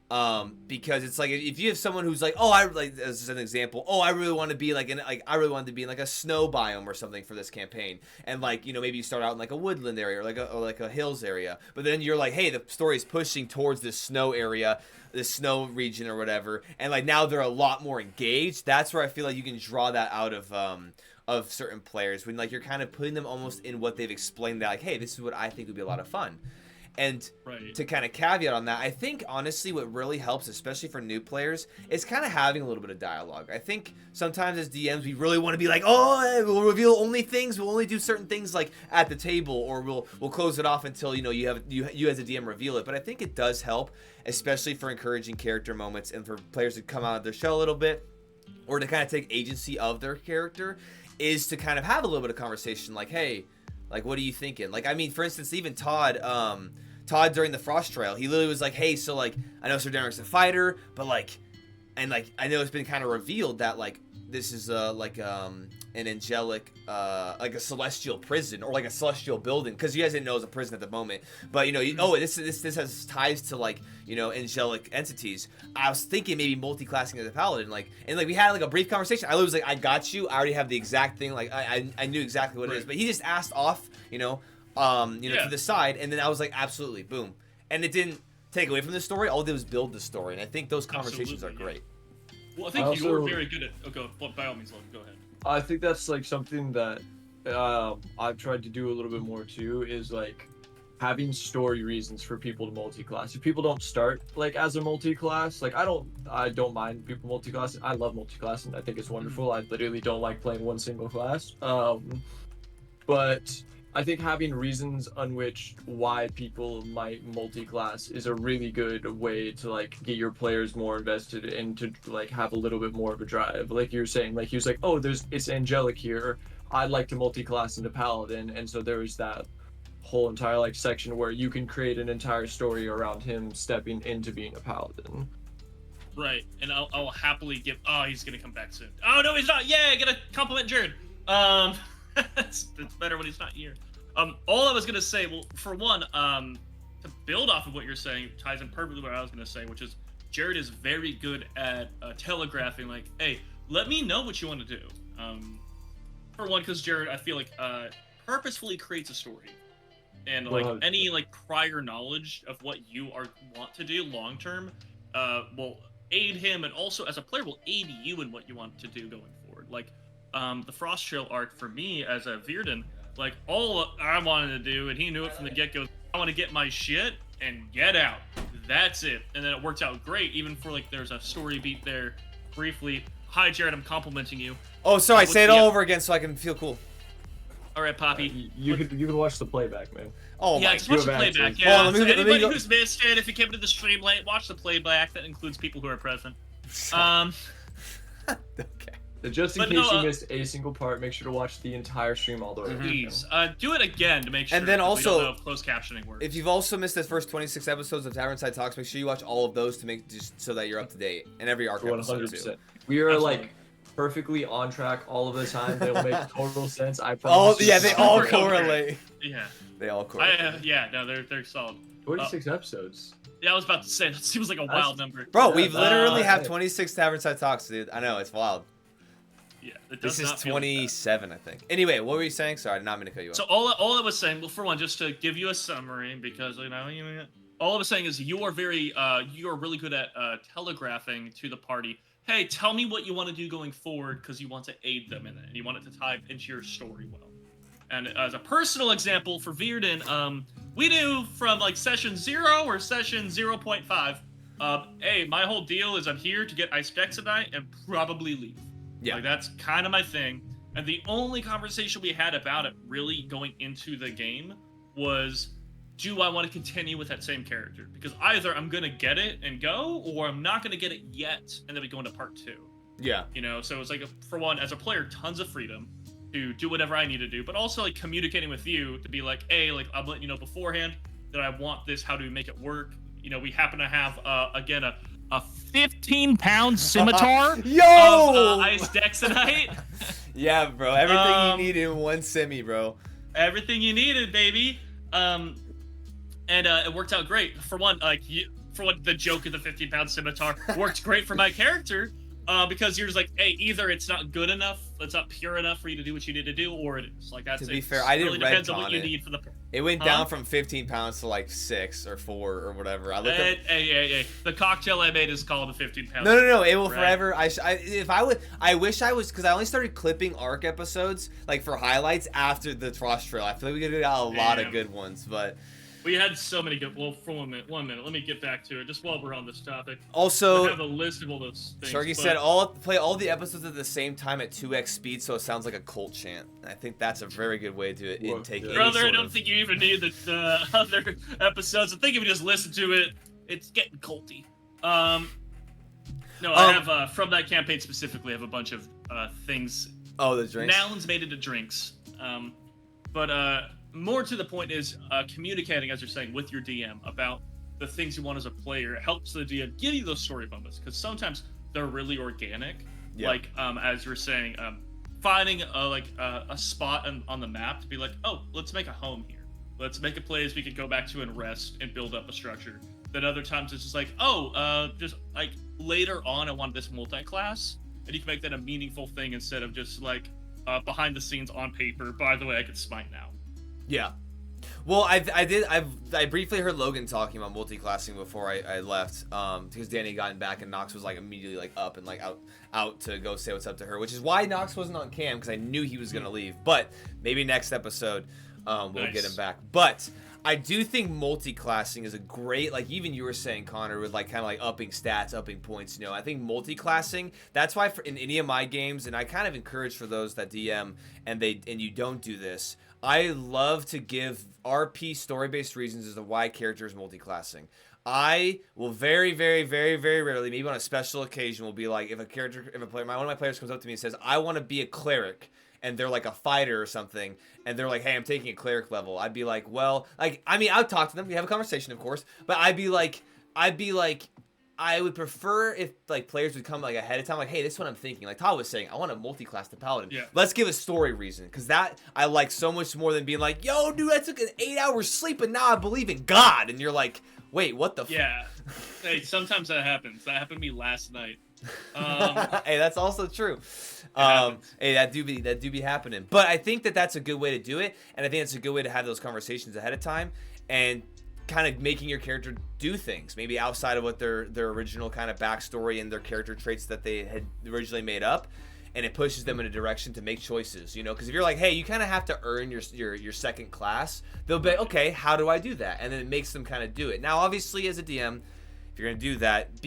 [SPEAKER 1] Because it's like if you have someone who's like, oh, I like as an example, oh, I really want to be like I really wanted to be in like a snow biome or something for this campaign, and like maybe you start out in like a woodland area or like a hills area, but then you're like, hey, the story's pushing towards this snow area, this snow region or whatever, and like now they're a lot more engaged. That's where I feel like you can draw that out of certain players when like you're kind of putting them almost in what they've explained, that like, hey, this is what I think would be a lot of fun. And to kind of caveat on that, I think honestly what really helps, especially for new players, is kind of having a little bit of dialogue. I think sometimes as DMs we really want to be like, oh, we'll reveal only things, we'll only do certain things like at the table, or we'll close it off until you as a DM reveal it. But I think it does help, especially for encouraging character moments and for players to come out of their shell a little bit, or to kind of take agency of their character, is to kind of have a little bit of conversation like, hey, like, what are you thinking? Like, I mean, for instance, even Todd during the Frost Trail, he literally was like, hey, so like, I know Sir Derek's a fighter, but like, and like, I know it's been kind of revealed that like, this is like an angelic, like a celestial prison or like a celestial building, because you guys didn't know it was a prison at the moment, but oh, this has ties to like, angelic entities. I was thinking maybe multi-classing as a paladin, like, and like we had like a brief conversation. I was like, I got you. I already have the exact thing. Like I knew exactly what it is, but he just asked off, to the side, and then I was like, absolutely, boom, and it didn't take away from the story. All it did was build the story, and I think those conversations are great.
[SPEAKER 2] Well, I think you were very good at. Okay, by all means, Logan, go ahead.
[SPEAKER 3] I think that's like something that I've tried to do a little bit more too, is like having story reasons for people to multi-class. If people don't start like as a multi-class, like I don't mind people multi-classing. I love multi-classing. I think it's wonderful. I literally don't like playing one single class. But I think having reasons on why people might multi-class is a really good way to like get your players more invested and to like have a little bit more of a drive. Like you were saying, like he was like, oh, it's angelic here. I'd like to multi-class into paladin, and so there was that whole entire like section where you can create an entire story around him stepping into being a paladin.
[SPEAKER 2] Right, and I'll happily give. Oh, he's gonna come back soon. Oh no, he's not. Yay, gonna compliment Jared. It's better when he's not here. All I was gonna say, well, for one, to build off of what you're saying, ties in perfectly what I was gonna say, which is Jared is very good at telegraphing, like, hey, let me know what you want to do. For one, because Jared, I feel like, purposefully creates a story, and like any like prior knowledge of what you want to do long term, will aid him, and also as a player will aid you in what you want to do going forward. Like, the Frost Trail arc for me as a Virden. Like, all I wanted to do, and he knew it from the get-go, I want to get my shit and get out. That's it. And then it worked out great, even for, like, there's a story beat there briefly. Hi, Jared, I'm complimenting you.
[SPEAKER 1] Oh, sorry, say it all over again so I can feel cool.
[SPEAKER 2] All right, Poppy.
[SPEAKER 3] You can watch the playback, man.
[SPEAKER 1] Oh,
[SPEAKER 2] yeah,
[SPEAKER 1] my
[SPEAKER 2] just watch the playback. Yeah,
[SPEAKER 1] let me
[SPEAKER 2] anybody
[SPEAKER 1] go.
[SPEAKER 2] who's missed it, if you came to the stream late, watch the playback. That includes people who are present.
[SPEAKER 1] Okay.
[SPEAKER 3] Just in case you missed a single part, make sure to watch the entire stream all the way.
[SPEAKER 2] Please, do it again to make sure.
[SPEAKER 1] And then also,
[SPEAKER 2] we don't know if closed captioning works.
[SPEAKER 1] If you've also missed the first 26 episodes of Tavernside Talks, make sure you watch all of those to make just so that you're up to date, and every arc episode too.
[SPEAKER 3] We are like perfectly on track all of the time. They'll make total sense. I promise.
[SPEAKER 1] Oh yeah, they all correlate.
[SPEAKER 2] Yeah,
[SPEAKER 1] they all correlate.
[SPEAKER 2] Yeah, no, they're solid.
[SPEAKER 3] 26 episodes.
[SPEAKER 2] Yeah, I was about to say that seems like a wild number.
[SPEAKER 1] Bro, we've literally have 26 Tavernside Talks, dude. I know, it's wild.
[SPEAKER 2] Yeah,
[SPEAKER 1] this is 27, I think. Anyway, what were you saying? Sorry, I did not mean to cut you off.
[SPEAKER 2] So all I was saying, well, for one, just to give you a summary, because all I was saying is you are really good at telegraphing to the party. Hey, tell me what you want to do going forward, because you want to aid them in it, and you want it to tie into your story well. And as a personal example for Virden, we do from like session 0 or session 0.5. Hey, my whole deal is I'm here to get Ice Dexonite and probably leave. Yeah. Like, that's kind of my thing. And the only conversation we had about it really going into the game was, do I want to continue with that same character? Because either I'm going to get it and go, or I'm not going to get it yet, and then we go into part 2.
[SPEAKER 1] Yeah.
[SPEAKER 2] So it's like, for one, as a player, tons of freedom to do whatever I need to do, but also like communicating with you to be like, hey, like, I'm letting you know beforehand that I want this, how do we make it work? We happen to have, again, a 15-pound scimitar of Ice Dexonite.
[SPEAKER 1] Yeah, bro. Everything you need in one semi, bro.
[SPEAKER 2] Everything you needed, baby. And it worked out great. For one, like, for what the joke of the 15-pound scimitar worked great for my character. Because you're just like, hey, either it's not good enough, it's not pure enough for you to do what you need to do, or it is. Like that's
[SPEAKER 1] to be fair, I didn't
[SPEAKER 2] really depends on
[SPEAKER 1] retcon
[SPEAKER 2] what you
[SPEAKER 1] it.
[SPEAKER 2] need for the.
[SPEAKER 1] It went down from 15 pounds to like 6 or 4 or whatever. I looked up.
[SPEAKER 2] Hey. The cocktail I made is called the 15-pound.
[SPEAKER 1] No. It will forever. I wish I was, because I only started clipping ARC episodes like for highlights after the Frost Trail. I feel like we could got a lot of good ones, but.
[SPEAKER 2] We had so many good. Well, for 1 minute, let me get back to it. Just while we're on this topic.
[SPEAKER 1] Also,
[SPEAKER 2] I have a list of all those things.
[SPEAKER 1] Sharky said play all the episodes at the same time at 2x speed, so it sounds like a cult chant. I think that's a very good way to intake.
[SPEAKER 3] Yeah.
[SPEAKER 2] Brother, I don't think you even need the other episodes. I think if you just listen to it, it's getting culty. No, I have from that campaign specifically. I have a bunch of things.
[SPEAKER 1] Oh, the drinks.
[SPEAKER 2] Nouns made into drinks. But more to the point is communicating, as you're saying, with your DM about the things you want as a player. It helps the DM give you those story moments, because sometimes they're really organic.
[SPEAKER 1] Yeah.
[SPEAKER 2] Like as you're saying, finding a spot on the map to be like, oh, let's make a home here. Let's make a place we could go back to and rest and build up a structure. Then other times it's just like, just like later on I want this multi-class, and you can make that a meaningful thing instead of just like behind the scenes on paper. By the way, I can smite now.
[SPEAKER 1] Yeah. Well, I briefly heard Logan talking about multi-classing before I left, because Danny had gotten back and Nox was like immediately like up and like out to go say what's up to her, which is why Nox wasn't on cam, because I knew he was gonna leave. But maybe next episode we'll get him back. But I do think multi-classing is a great, like even you were saying, Connor, with like kind of like upping stats, upping points. I think multi-classing, that's why in any of my games, and I kind of encourage for those that DM and you don't do this, I love to give RP story-based reasons as to why characters multi-classing. I will very, very, very, very rarely, maybe on a special occasion, will be like, if one of my players comes up to me and says, I want to be a cleric, and they're like a fighter or something, and they're like, hey, I'm taking a cleric level. I'd be like, well, like, I mean, I'll talk to them. We have a conversation, of course, but I'd be like, I would prefer if like players would come like ahead of time, like, hey, this is what I'm thinking. Like Todd was saying, I want to multi-class the paladin.
[SPEAKER 2] Yeah.
[SPEAKER 1] Let's give a story reason, because that I like so much more than being like, yo, dude, I took an 8-hour sleep and now I believe in God, and you're like, wait, what the?
[SPEAKER 2] Yeah. Hey, sometimes that happens. That happened to me last night.
[SPEAKER 1] Hey, that's also true. Hey, that do be happening. But I think that's a good way to do it, and I think it's a good way to have those conversations ahead of time and kind of making your character do things maybe outside of what their original kind of backstory and their character traits that they had originally made up, and it pushes them in a direction to make choices, because if you're like, hey, you kind of have to earn your second class, they'll be okay, how do I do that? And then it makes them kind of do it. Now obviously as a DM, if you're gonna do that,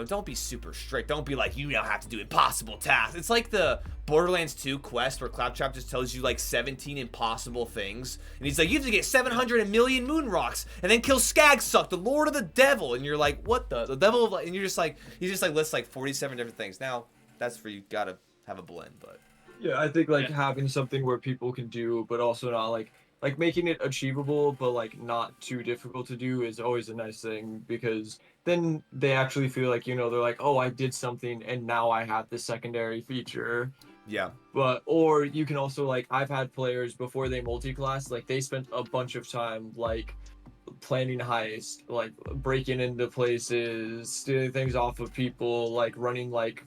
[SPEAKER 1] don't be super strict. Don't be like, you now have to do impossible tasks. It's like the Borderlands 2 quest where Claptrap just tells you like 17 impossible things, and he's like, you have to get 700 million moon rocks and then kill Skagsuck, the Lord of the Devil, and you're like, what the devil? And you're just like, he just like lists like 47 different things. Now that's where you gotta have a blend, but
[SPEAKER 3] yeah, I think like having something where people can do, but also not like making it achievable, but like not too difficult to do is always a nice thing, because then they actually feel like, they're like, oh, I did something and now I have this secondary feature.
[SPEAKER 1] yeah.
[SPEAKER 3] But, or you can also like, I've had players before they multi-class, like they spent a bunch of time like planning heist, like breaking into places, stealing things off of people, like running like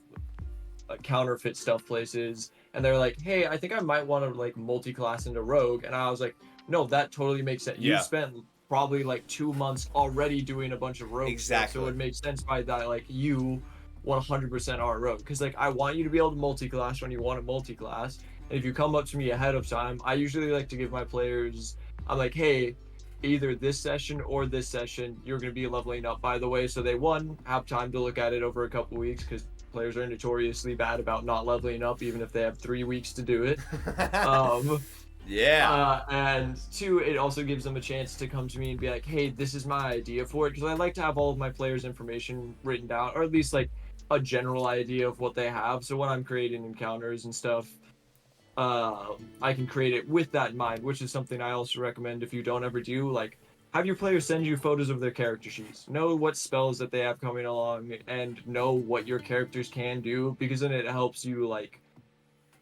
[SPEAKER 3] counterfeit stuff places. And they're like, hey, I think I might want to like multi-class into rogue. And I was like, no, that totally makes sense.
[SPEAKER 1] Yeah.
[SPEAKER 3] You spent probably like 2 months already doing a bunch of rogue
[SPEAKER 1] Exactly.
[SPEAKER 3] stuff, so it would make sense by that like you 100% are rogue, because like I want you to be able to multi-class when you want to multi-class. And if you come up to me ahead of time, I usually like to give my players, I'm like, hey, either this session or this session you're going to be leveling up, by the way, so they have time to look at it over a couple weeks, because players are notoriously bad about not leveling up even if they have 3 weeks to do it.
[SPEAKER 1] Yeah.
[SPEAKER 3] And 2, it also gives them a chance to come to me and be like, hey, this is my idea for it, because I like to have all of my players' information written down, or at least like a general idea of what they have, so when I'm creating encounters and stuff, I can create it with that in mind, which is something I also recommend if you don't ever do. Like, have your players send you photos of their character sheets. Know what spells that they have coming along, and know what your characters can do, because then it helps you like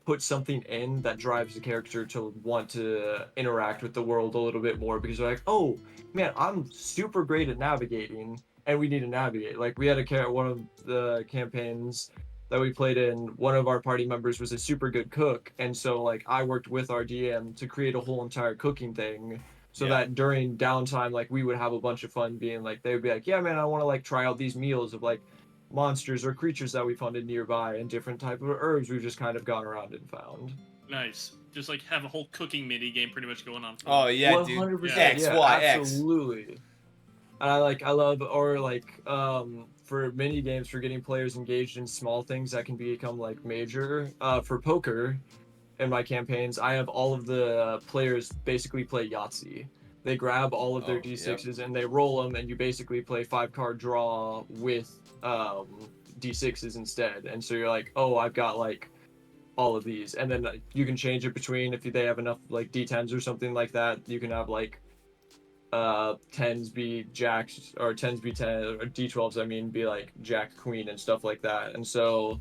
[SPEAKER 3] put something in that drives the character to want to interact with the world a little bit more, because they're like, oh man, I'm super great at navigating, and we need to navigate. Like we had one of the campaigns that we played in, one of our party members was a super good cook, and so like I worked with our DM to create a whole entire cooking thing so that during downtime like we would have a bunch of fun being like they would be like, yeah man, I want to like try out these meals of like monsters or creatures that we found nearby and different type of herbs we've just kind of gone around and found.
[SPEAKER 2] Nice. Just like have a whole cooking mini game pretty much going on.
[SPEAKER 1] Oh yeah,
[SPEAKER 3] 100%,
[SPEAKER 1] dude. X, Y, X.
[SPEAKER 3] absolutely. And I love, or like for mini games, for getting players engaged in small things that can become like major. For poker, in my campaigns, I have all of the players basically play Yahtzee. They grab all of their D6s and they roll them, and you basically play 5-card draw with D6s instead. And so you're like, oh, I've got like all of these, and then you can change it between if they have enough like D10s or something like that. You can have like 10s be jacks, or 10s be 10, or D12s I mean be like jack queen and stuff like that. And so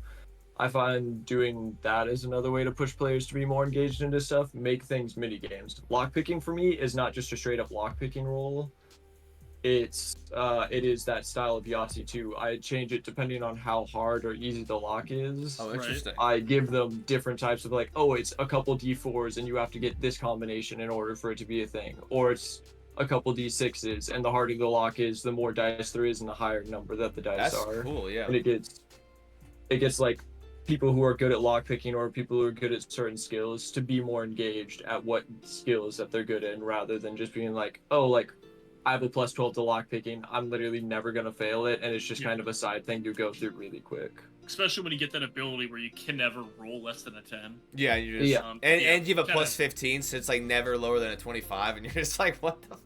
[SPEAKER 3] I find doing that is another way to push players to be more engaged into stuff, make things mini games. Lockpicking for me is not just a straight up lockpicking roll. It is that style of Yahtzee too. I change it depending on how hard or easy the lock is.
[SPEAKER 1] Oh, interesting.
[SPEAKER 3] I give them different types of like, oh, it's a couple D4s and you have to get this combination in order for it to be a thing. Or it's a couple D6s, and the harder the lock is, the more dice there is and the higher number that the dice are.
[SPEAKER 1] That's cool, yeah.
[SPEAKER 3] And it gets like people who are good at lockpicking or people who are good at certain skills to be more engaged at what skills that they're good in, rather than just being like, oh, like I have a plus 12 to lockpicking, I'm literally never gonna fail it, and it's just kind of a side thing to go through really quick.
[SPEAKER 2] Especially when you get that ability where you can never roll less than a 10.
[SPEAKER 1] Yeah, you just and you have a plus
[SPEAKER 2] kinda...
[SPEAKER 1] 15, so it's like never lower than a 25, and you're just like, what the?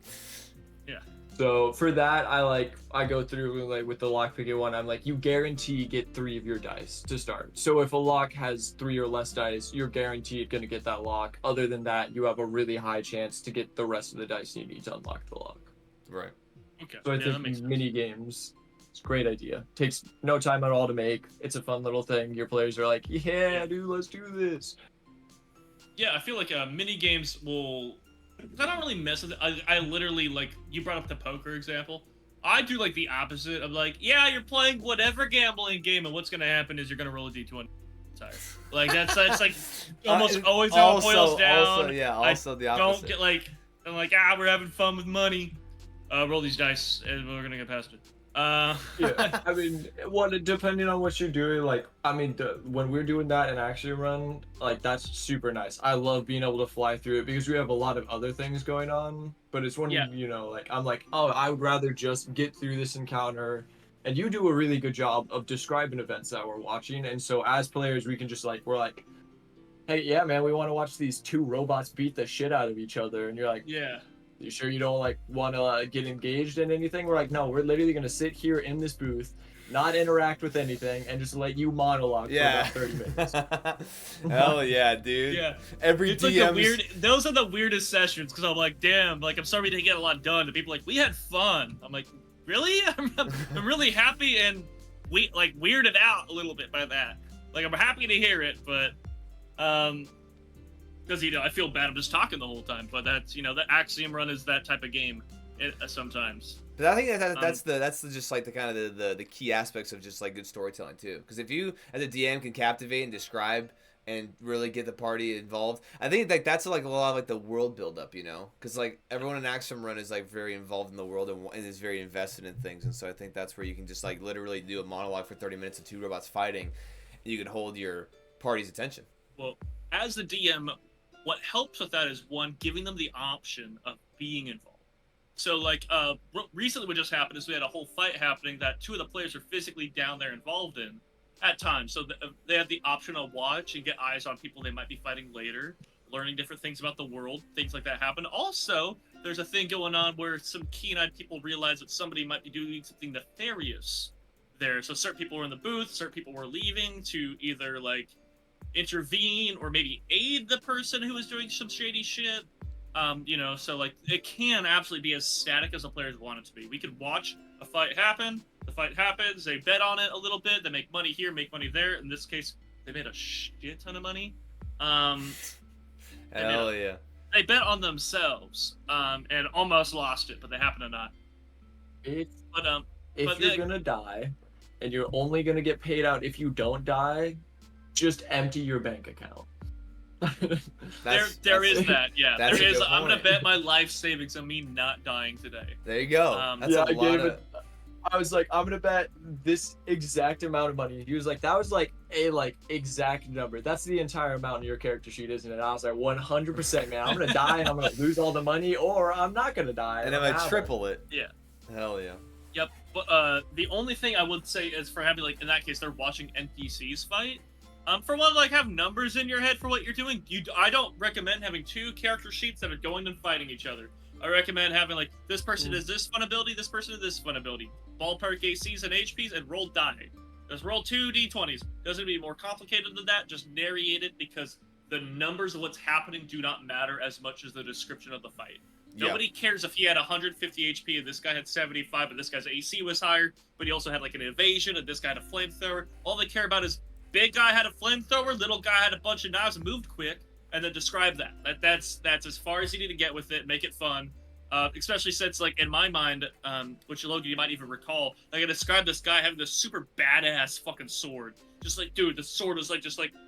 [SPEAKER 2] Yeah.
[SPEAKER 3] So for that, I go through like with the lockpicking one, I'm like, you guarantee get 3 of your dice to start. So if a lock has 3 or less dice, you're guaranteed gonna get that lock. Other than that, you have a really high chance to get the rest of the dice you need to unlock the lock.
[SPEAKER 1] Right.
[SPEAKER 2] Okay.
[SPEAKER 3] So I think mini games, it's a great idea. Takes no time at all to make. It's a fun little thing. Your players are like, yeah, dude, let's do this.
[SPEAKER 2] Yeah, I feel like mini games will. I don't really mess with it. I literally, like, you brought up the poker example. I do like the opposite. I'm like, yeah, you're playing whatever gambling game, and what's gonna happen is you're gonna roll a d20. Sorry. Like that's like almost always how it boils down.
[SPEAKER 1] Also the opposite.
[SPEAKER 2] Don't get like, I'm like, we're having fun with money. Roll these dice, and we're gonna get past it.
[SPEAKER 3] Yeah, I mean, depending on what you're doing, like, I mean, when we're doing that in action run, like, that's super nice. I love being able to fly through it because we have a lot of other things going on. But it's when you know, like, I'm like, oh, I would rather just get through this encounter. And you do a really good job of describing events that we're watching, and so as players, we can just like, we're like, hey, yeah, man, we want to watch these 2 robots beat the shit out of each other, and you're like,
[SPEAKER 2] yeah.
[SPEAKER 3] You sure you don't like want to get engaged in anything? We're like, no, we're literally gonna sit here in this booth, not interact with anything, and just let you monologue for about 30 minutes.
[SPEAKER 1] Hell yeah, dude.
[SPEAKER 2] Yeah.
[SPEAKER 1] Every
[SPEAKER 2] it's
[SPEAKER 1] DM's...
[SPEAKER 2] like the weird. Those are the weirdest sessions because I'm like, damn, like I'm sorry we didn't get a lot done. And people are like, we had fun. I'm like, really? I'm really happy and weirded out a little bit by that. Like I'm happy to hear it, but because I feel bad. I'm just talking the whole time, but that's the Axiom Run is that type of game sometimes.
[SPEAKER 1] But I think that's just like the kind of the key aspects of just like good storytelling too. Because if you as a DM can captivate and describe and really get the party involved, I think like that's like a lot of like the world build up, because like everyone in Axiom Run is like very involved in the world and is very invested in things, and so I think that's where you can just like literally do a monologue for 30 minutes of 2 robots fighting, and you can hold your party's attention.
[SPEAKER 2] Well, as the DM, what helps with that is one, giving them the option of being involved. So like recently what just happened is we had a whole fight happening that 2 of the players are physically down there involved in at times. So they have the option to watch and get eyes on people they might be fighting later, learning different things about the world, things like that happen. Also, there's a thing going on where some keen-eyed people realize that somebody might be doing something nefarious there. So certain people were in the booth, certain people were leaving to either like intervene or maybe aid the person who is doing some shady shit. So like it can absolutely be as static as the players want it to be. We could watch a fight happen, the fight happens, they bet on it a little bit, they make money here, make money there. In this case, they made a shit ton of money.
[SPEAKER 1] Hell yeah.
[SPEAKER 2] They bet on themselves, and almost lost it, but they happen to not.
[SPEAKER 3] if
[SPEAKER 2] But
[SPEAKER 3] you're
[SPEAKER 2] the-
[SPEAKER 3] gonna die, and you're only gonna get paid out if you don't die, just empty your bank account.
[SPEAKER 2] there is that. Yeah,
[SPEAKER 1] that's
[SPEAKER 2] there
[SPEAKER 1] a
[SPEAKER 2] is.
[SPEAKER 1] good
[SPEAKER 2] I'm gonna
[SPEAKER 1] point.
[SPEAKER 2] bet my life savings on me not dying today.
[SPEAKER 1] There you go. That's
[SPEAKER 3] Yeah,
[SPEAKER 1] a
[SPEAKER 3] I
[SPEAKER 1] lot
[SPEAKER 3] gave
[SPEAKER 1] of.
[SPEAKER 3] it. I was like, I'm gonna bet this exact amount of money. He was like, that was like a exact number. That's the entire amount in your character sheet, isn't it? I was like, 100%, man. I'm gonna die and I'm gonna lose all the money, or I'm not gonna die.
[SPEAKER 1] And I'm gonna triple it.
[SPEAKER 2] Yeah.
[SPEAKER 1] Hell yeah.
[SPEAKER 2] Yep. But the only thing I would say is for having in that case they're watching NPCs fight. For one, have numbers in your head for what you're doing. I don't recommend having two character sheets that are going and fighting each other. I recommend having this person is this fun ability, this person is this fun ability. Ballpark ACs and HPs, and roll die. Just roll 2 d20s. Doesn't be more complicated than that. Just narrate it because the numbers of what's happening do not matter as much as the description of the fight. Nobody cares if he had 150 HP and this guy had 75, but this guy's AC was higher, but he also had an evasion, and this guy had a flamethrower. All they care about is big guy had a flamethrower, little guy had a bunch of knives and moved quick, and then describe that. That's as far as you need to get with it. Make it fun. Especially since, in my mind, which Logan, you might even recall, I described this guy having this super badass fucking sword. Just dude, the sword was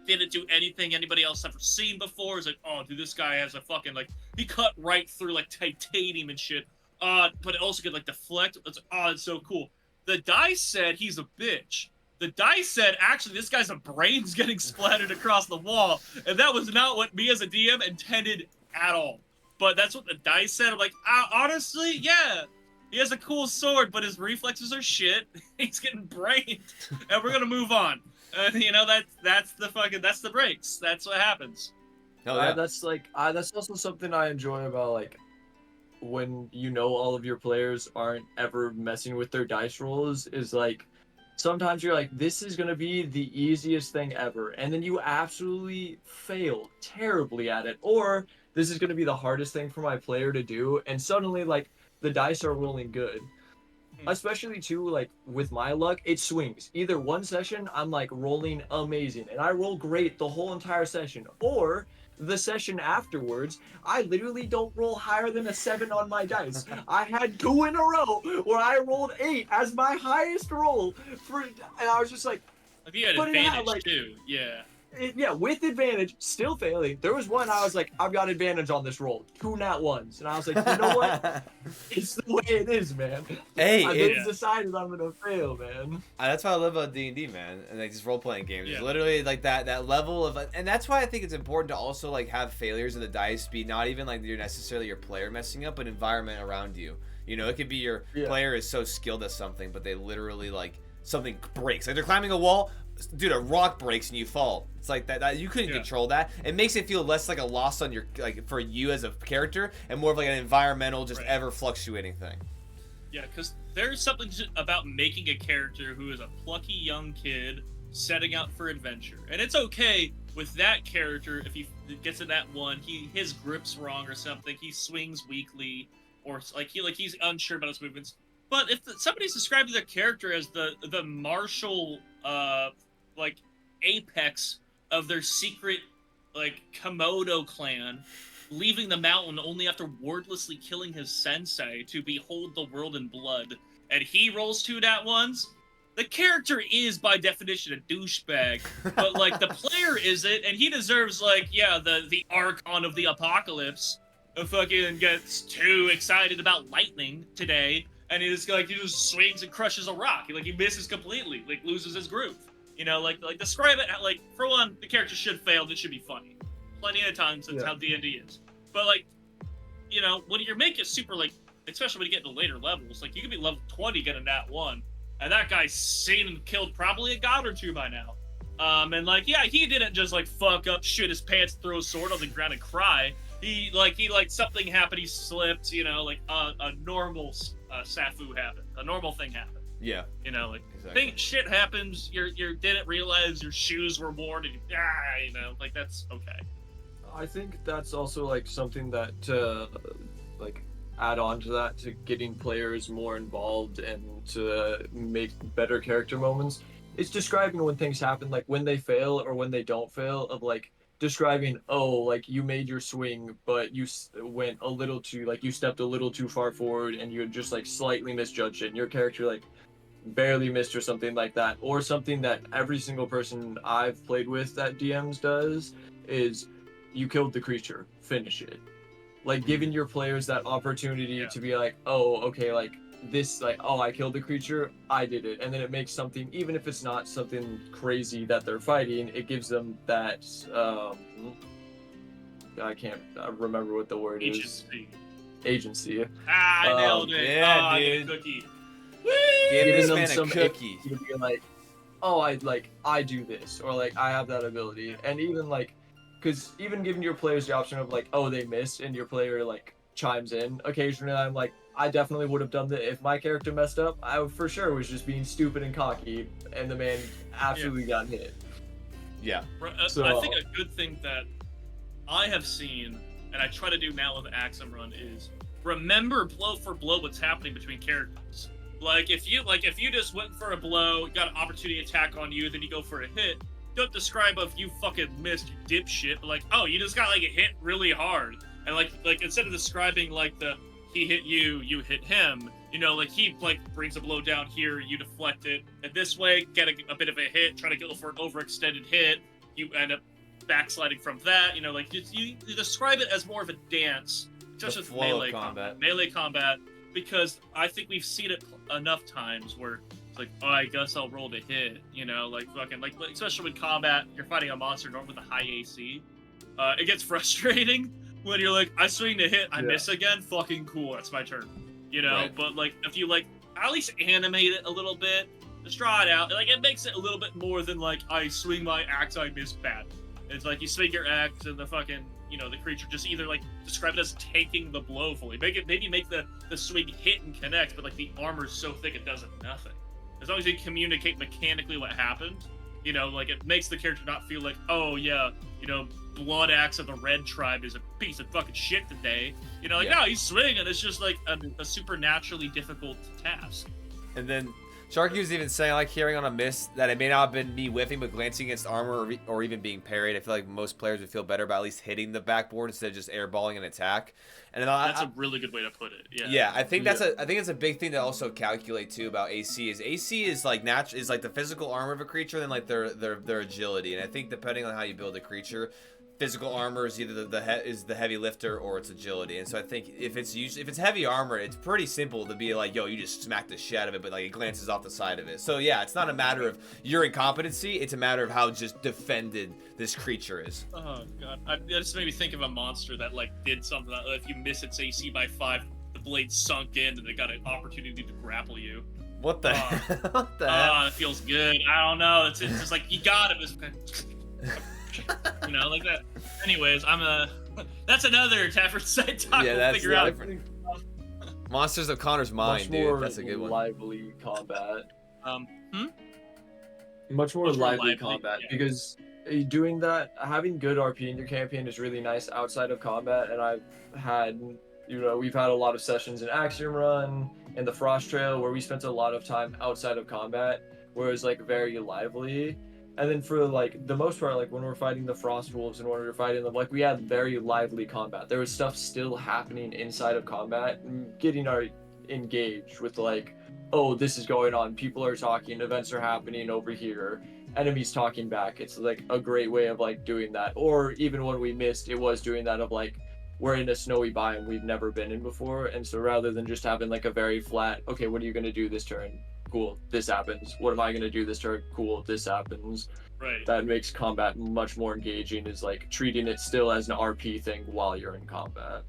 [SPEAKER 2] didn't do anything anybody else ever seen before. It's oh, dude, this guy has a fucking, he cut right through, titanium and shit. But it also could, deflect. It's so cool. The dice said he's a bitch. The dice said, actually, this guy's brains getting splattered across the wall. And that was not what me as a DM intended at all. But that's what the dice said. I'm honestly, yeah. He has a cool sword, but his reflexes are shit. He's getting brained. And we're going to move on. That's the breaks. That's what happens.
[SPEAKER 1] Hell yeah.
[SPEAKER 3] That's also something I enjoy about, when all of your players aren't ever messing with their dice rolls, is sometimes you're this is gonna be the easiest thing ever, and then you absolutely fail terribly at it, or this is gonna be the hardest thing for my player to do, and suddenly the dice are rolling good. Especially too, with my luck, it swings. Either one session I'm rolling amazing and I roll great the whole entire session, or the session afterwards, I literally don't roll higher than a 7 on my dice. I had 2 in a row where I rolled 8 as my highest roll and I was just
[SPEAKER 2] you had advantage too, yeah.
[SPEAKER 3] Yeah, with advantage, still failing. There was one I was I've got advantage on this roll. 2 nat ones. And I was you know what? It's the way it is, man.
[SPEAKER 1] Hey,
[SPEAKER 3] I've decided I'm gonna fail, man.
[SPEAKER 1] That's what I love about D&D, man, and these role-playing games.
[SPEAKER 2] Yeah.
[SPEAKER 1] It's literally that level of, and that's why I think it's important to also have failures of the dice be not even you're necessarily your player messing up, but environment around you. It could be your player is so skilled at something, but they literally something breaks. They're climbing a wall, dude, a rock breaks and you fall. It's that you couldn't control that. It makes it feel less like a loss on your for you as a character, and more of an environmental, just ever fluctuating thing.
[SPEAKER 2] Yeah, because there's something about making a character who is a plucky young kid setting out for adventure, and it's okay with that character if he gets in that one, his grip's wrong or something, he swings weakly, or he's unsure about his movements. But if somebody's describing their character as the martial apex of their secret Komodo clan, leaving the mountain only after wordlessly killing his sensei to behold the world in blood, and he rolls 2 nat ones, the character is by definition a douchebag, but the player isn't, and he deserves the Archon of the Apocalypse fucking gets too excited about lightning today, and he just swings and crushes a rock. He misses completely, loses his groove. Describe it for one, the character should fail, and it should be funny. Plenty of times that's how D&D is. But when you're making super especially when you get into later levels, you could be level 20 getting that one, and that guy's seen and killed probably a god or 2 by now. And he didn't just fuck up, shit his pants, throw a sword on the ground and cry. He something happened, he slipped, a normal snafu happened. A normal thing happened.
[SPEAKER 1] Yeah.
[SPEAKER 2] Exactly. Shit happens, you didn't realize your shoes were worn, and that's okay.
[SPEAKER 3] I think that's also something that add on to that, to getting players more involved and to make better character moments. It's describing when things happen, when they fail or when they don't fail, of describing, you made your swing, but you went a little too, you stepped a little too far forward and you had just slightly misjudged it, and your character barely missed or something like that, or something that every single person I've played with that DMs does is you killed the creature, finish it. Like giving your players that opportunity
[SPEAKER 2] Yeah.
[SPEAKER 3] to be like, oh, okay, like this, like, oh, I killed the creature, I did it, and then it makes something, even if it's not something crazy that they're fighting, it gives them that I can't remember what the word is.
[SPEAKER 2] Agency.
[SPEAKER 3] Agency.
[SPEAKER 2] I nailed it.
[SPEAKER 1] yeah,
[SPEAKER 2] oh, I get a
[SPEAKER 1] dude.
[SPEAKER 2] cookie.
[SPEAKER 1] Give
[SPEAKER 3] Giving
[SPEAKER 1] this
[SPEAKER 3] them
[SPEAKER 1] man a
[SPEAKER 3] some
[SPEAKER 1] cookie.
[SPEAKER 3] agency to be like, oh, I do this, or like I have that ability, and even like, because even giving your players the option of like, oh, they missed, and your player like chimes in occasionally, I'm like, I definitely would have done that if my character messed up. I for sure was just being stupid and cocky, and the man absolutely got hit.
[SPEAKER 1] Yeah.
[SPEAKER 3] So-
[SPEAKER 2] I think a good thing that I have seen, and I try to do now with Axum Run, is remember blow for blow what's happening between characters. Like if you just went for a blow, got an opportunity attack on you, then you go for a hit. Don't describe of you fucking missed, you dipshit, but like, oh, you just got like hit really hard, and like instead of describing like the he hit you, you hit him. You know, like he like brings a blow down here, you deflect it, and this way get a bit of a hit, try to go for an overextended hit. You end up backsliding from that. You know, like you describe it as more of a dance, just
[SPEAKER 1] The
[SPEAKER 2] with
[SPEAKER 1] flow of
[SPEAKER 2] melee
[SPEAKER 1] combat.
[SPEAKER 2] melee combat, because I think we've seen it enough times where it's like, oh, I guess I'll roll to hit. You know, like fucking like especially with combat, you're fighting a monster normally with a high AC. It gets frustrating when you're like, I swing to hit, I miss again. Fucking cool, that's my turn. You know,
[SPEAKER 1] Right.
[SPEAKER 2] but like if you like at least animate it a little bit, just draw it out. Like it makes it a little bit more than like I swing my axe, I miss bad. It's like you swing your axe and the fucking, you know, the creature just either like describe it as taking the blow fully. Maybe make the swing hit and connect, but like the armor's so thick it does nothing. As long as you communicate mechanically what happened, you know, like it makes the character not feel like, oh yeah, you know, Blood Axe of the Red Tribe is a piece of fucking shit today. You know, like no, he's swinging. It's just like a supernaturally difficult task.
[SPEAKER 1] And then Sharky was even saying, like, hearing on a miss that it may not have been me whiffing, but glancing against armor or even being parried. I feel like most players would feel better about at least hitting the backboard instead of just airballing an attack. And then
[SPEAKER 2] That's a really good way to put it. Yeah.
[SPEAKER 1] Yeah, I think it's a big thing to also calculate too about AC. AC is like is like the physical armor of a creature, then like their agility. And I think depending on how you build a creature, physical armor is either the heavy lifter or it's agility. And so I think if it's heavy armor, it's pretty simple to be like, yo, you just smack the shit out of it, but like it glances off the side of it. So yeah, it's not a matter of your incompetency, it's a matter of how just defended this creature is.
[SPEAKER 2] Oh god, that just made me think of a monster that like did something that if you miss its AC by 5, the blade sunk in and they got an opportunity to grapple you.
[SPEAKER 1] What the what the hell?
[SPEAKER 2] It feels good. I don't know. It's just like you got it. You know, like that. Anyways, that's another Tavernside talk.
[SPEAKER 1] Yeah,
[SPEAKER 2] we'll
[SPEAKER 1] that's
[SPEAKER 2] figure out.
[SPEAKER 1] different. Monsters of Connor's mind,
[SPEAKER 3] Much more
[SPEAKER 1] dude. That's a good one.
[SPEAKER 3] lively combat. Much more
[SPEAKER 2] Much more
[SPEAKER 3] lively
[SPEAKER 2] lively,
[SPEAKER 3] combat
[SPEAKER 2] yeah.
[SPEAKER 3] because doing that, having good RP in your campaign is really nice outside of combat. And I've had, we've had a lot of sessions in Axiom Run and the Frost Trail where we spent a lot of time outside of combat, where it was like very lively. And then for like the most part, like when we're fighting the Frost Wolves and when we were fighting them, like we had very lively combat. There was stuff still happening inside of combat, and getting our engaged with like, oh, this is going on. People are talking. Events are happening over here. Enemies talking back. It's like a great way of like doing that. Or even when we missed, it was doing that of like, we're in a snowy biome we've never been in before. And so rather than just having like a very flat, okay, what are you going to do this turn? Cool, this happens. What am I going to do this turn? Cool, this happens.
[SPEAKER 2] Right.
[SPEAKER 3] That makes combat much more engaging, is like treating it still as an RP thing while you're in combat.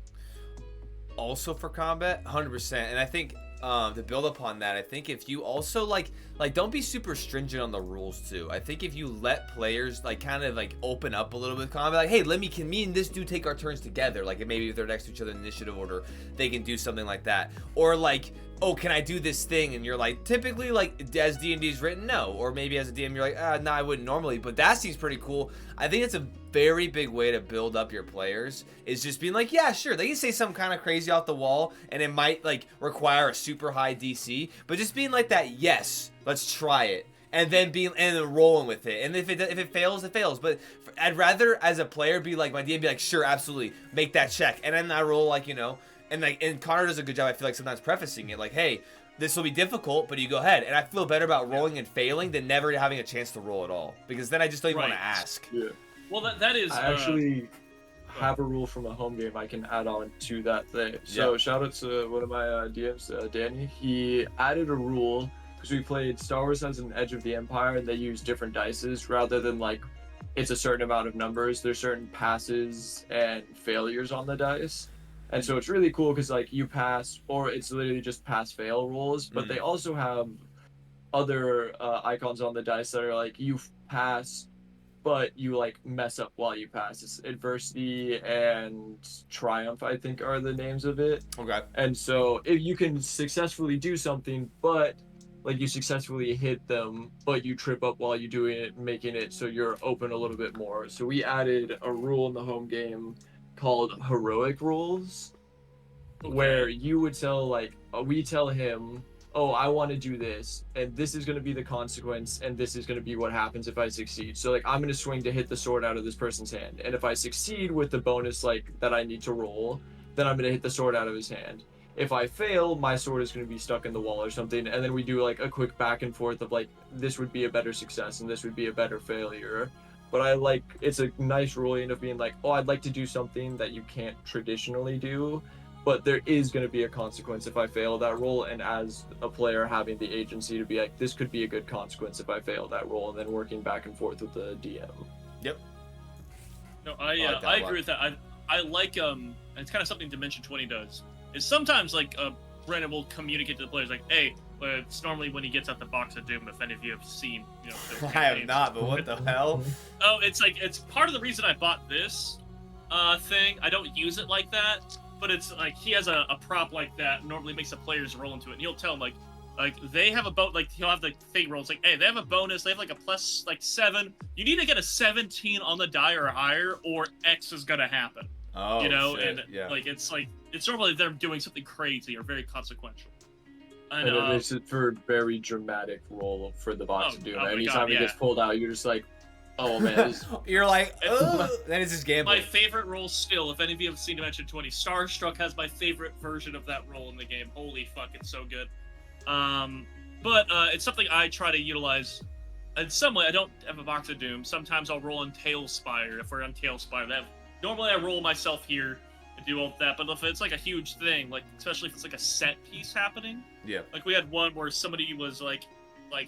[SPEAKER 1] Also for combat, 100%. And I think to build upon that, I think if you also like don't be super stringent on the rules too. I think if you let players like kind of like open up a little bit of combat, like, hey, can me and this dude take our turns together? Like maybe if they're next to each other in initiative order, they can do something like that. Or like, oh, can I do this thing? And you're like, typically, like, as D&D's written, no. Or maybe as a DM, you're like, no, I wouldn't normally. But that seems pretty cool. I think it's a very big way to build up your players, is just being like, yeah, sure, they can say something kind of crazy off the wall, and it might, like, require a super high DC. But just being like that, yes, let's try it. And then rolling with it. And if it fails, it fails. But I'd rather, as a player, be like, my DM be like, sure, absolutely, make that check. And then I roll, like, and Connor does a good job, I feel like, sometimes prefacing it like, hey, this will be difficult, but you go ahead. And I feel better about rolling and failing than never having a chance to roll at all, because then I just don't even want to ask.
[SPEAKER 3] Yeah.
[SPEAKER 2] Well, that is.
[SPEAKER 3] I actually have a rule from a home game I can add on to that thing. So shout out to one of my DMs, Danny. He added a rule because we played Star Wars as an Edge of the Empire, and they use different dices rather than like it's a certain amount of numbers. There's certain passes and failures on the dice. And so it's really cool because like you pass, or it's literally just pass fail rules, but they also have other icons on the dice that are like you pass, but you like mess up while you pass. It's adversity and triumph, I think, are the names of it.
[SPEAKER 1] Okay.
[SPEAKER 3] And so if you can successfully do something, but like you successfully hit them, but you trip up while you're doing it, making it so you're open a little bit more. So we added a rule in the home game called heroic rules, where you would tell like we tell him, oh, I want to do this, and this is going to be the consequence, and this is going to be what happens if I succeed. So like I'm going to swing to hit the sword out of this person's hand, and if I succeed with the bonus like that I need to roll, then I'm going to hit the sword out of his hand. If I fail, my sword is going to be stuck in the wall or something, and then we do like a quick back and forth of like this would be a better success and this would be a better failure. But I like, it's a nice ruling of being like, oh, I'd like to do something that you can't traditionally do, but there is going to be a consequence if I fail that roll, and as a player having the agency to be like, this could be a good consequence if I fail that roll, and then working back and forth with the DM.
[SPEAKER 1] Yep.
[SPEAKER 2] No, I agree with that. I like it's kind of something Dimension 20 does. Is sometimes like Brandon will communicate to the players like, hey, it's normally when he gets out the box of Doom, if any of you have seen, you know.
[SPEAKER 1] I have not, but what the hell?
[SPEAKER 2] Oh, it's like, it's part of the reason I bought this thing. I don't use it like that, but it's like he has a prop like that, normally makes the players roll into it, and he'll tell them like they have a like he'll have the thing roll. It's like, hey, they have a bonus, they have like a plus like 7. You need to get a 17 on the die or higher, or X is gonna happen.
[SPEAKER 1] Oh,
[SPEAKER 2] you know,
[SPEAKER 1] shit.
[SPEAKER 2] and like it's normally they're doing something crazy or very consequential.
[SPEAKER 3] And it's for very dramatic role for the box of Doom. Anytime it gets pulled out, you're just like, oh man.
[SPEAKER 1] You're like, oh, then it's just gambling.
[SPEAKER 2] My favorite role still, if any of you have seen Dimension 20, Starstruck has my favorite version of that role in the game. Holy fuck, it's so good. But it's something I try to utilize in some way. I don't have a box of Doom. Sometimes I'll roll in Tailspire if we're on Tailspire. Normally I roll myself here and do all of that, but if it's like a huge thing, like especially if it's like a set piece happening.
[SPEAKER 1] Yeah.
[SPEAKER 2] Like we had one where somebody was like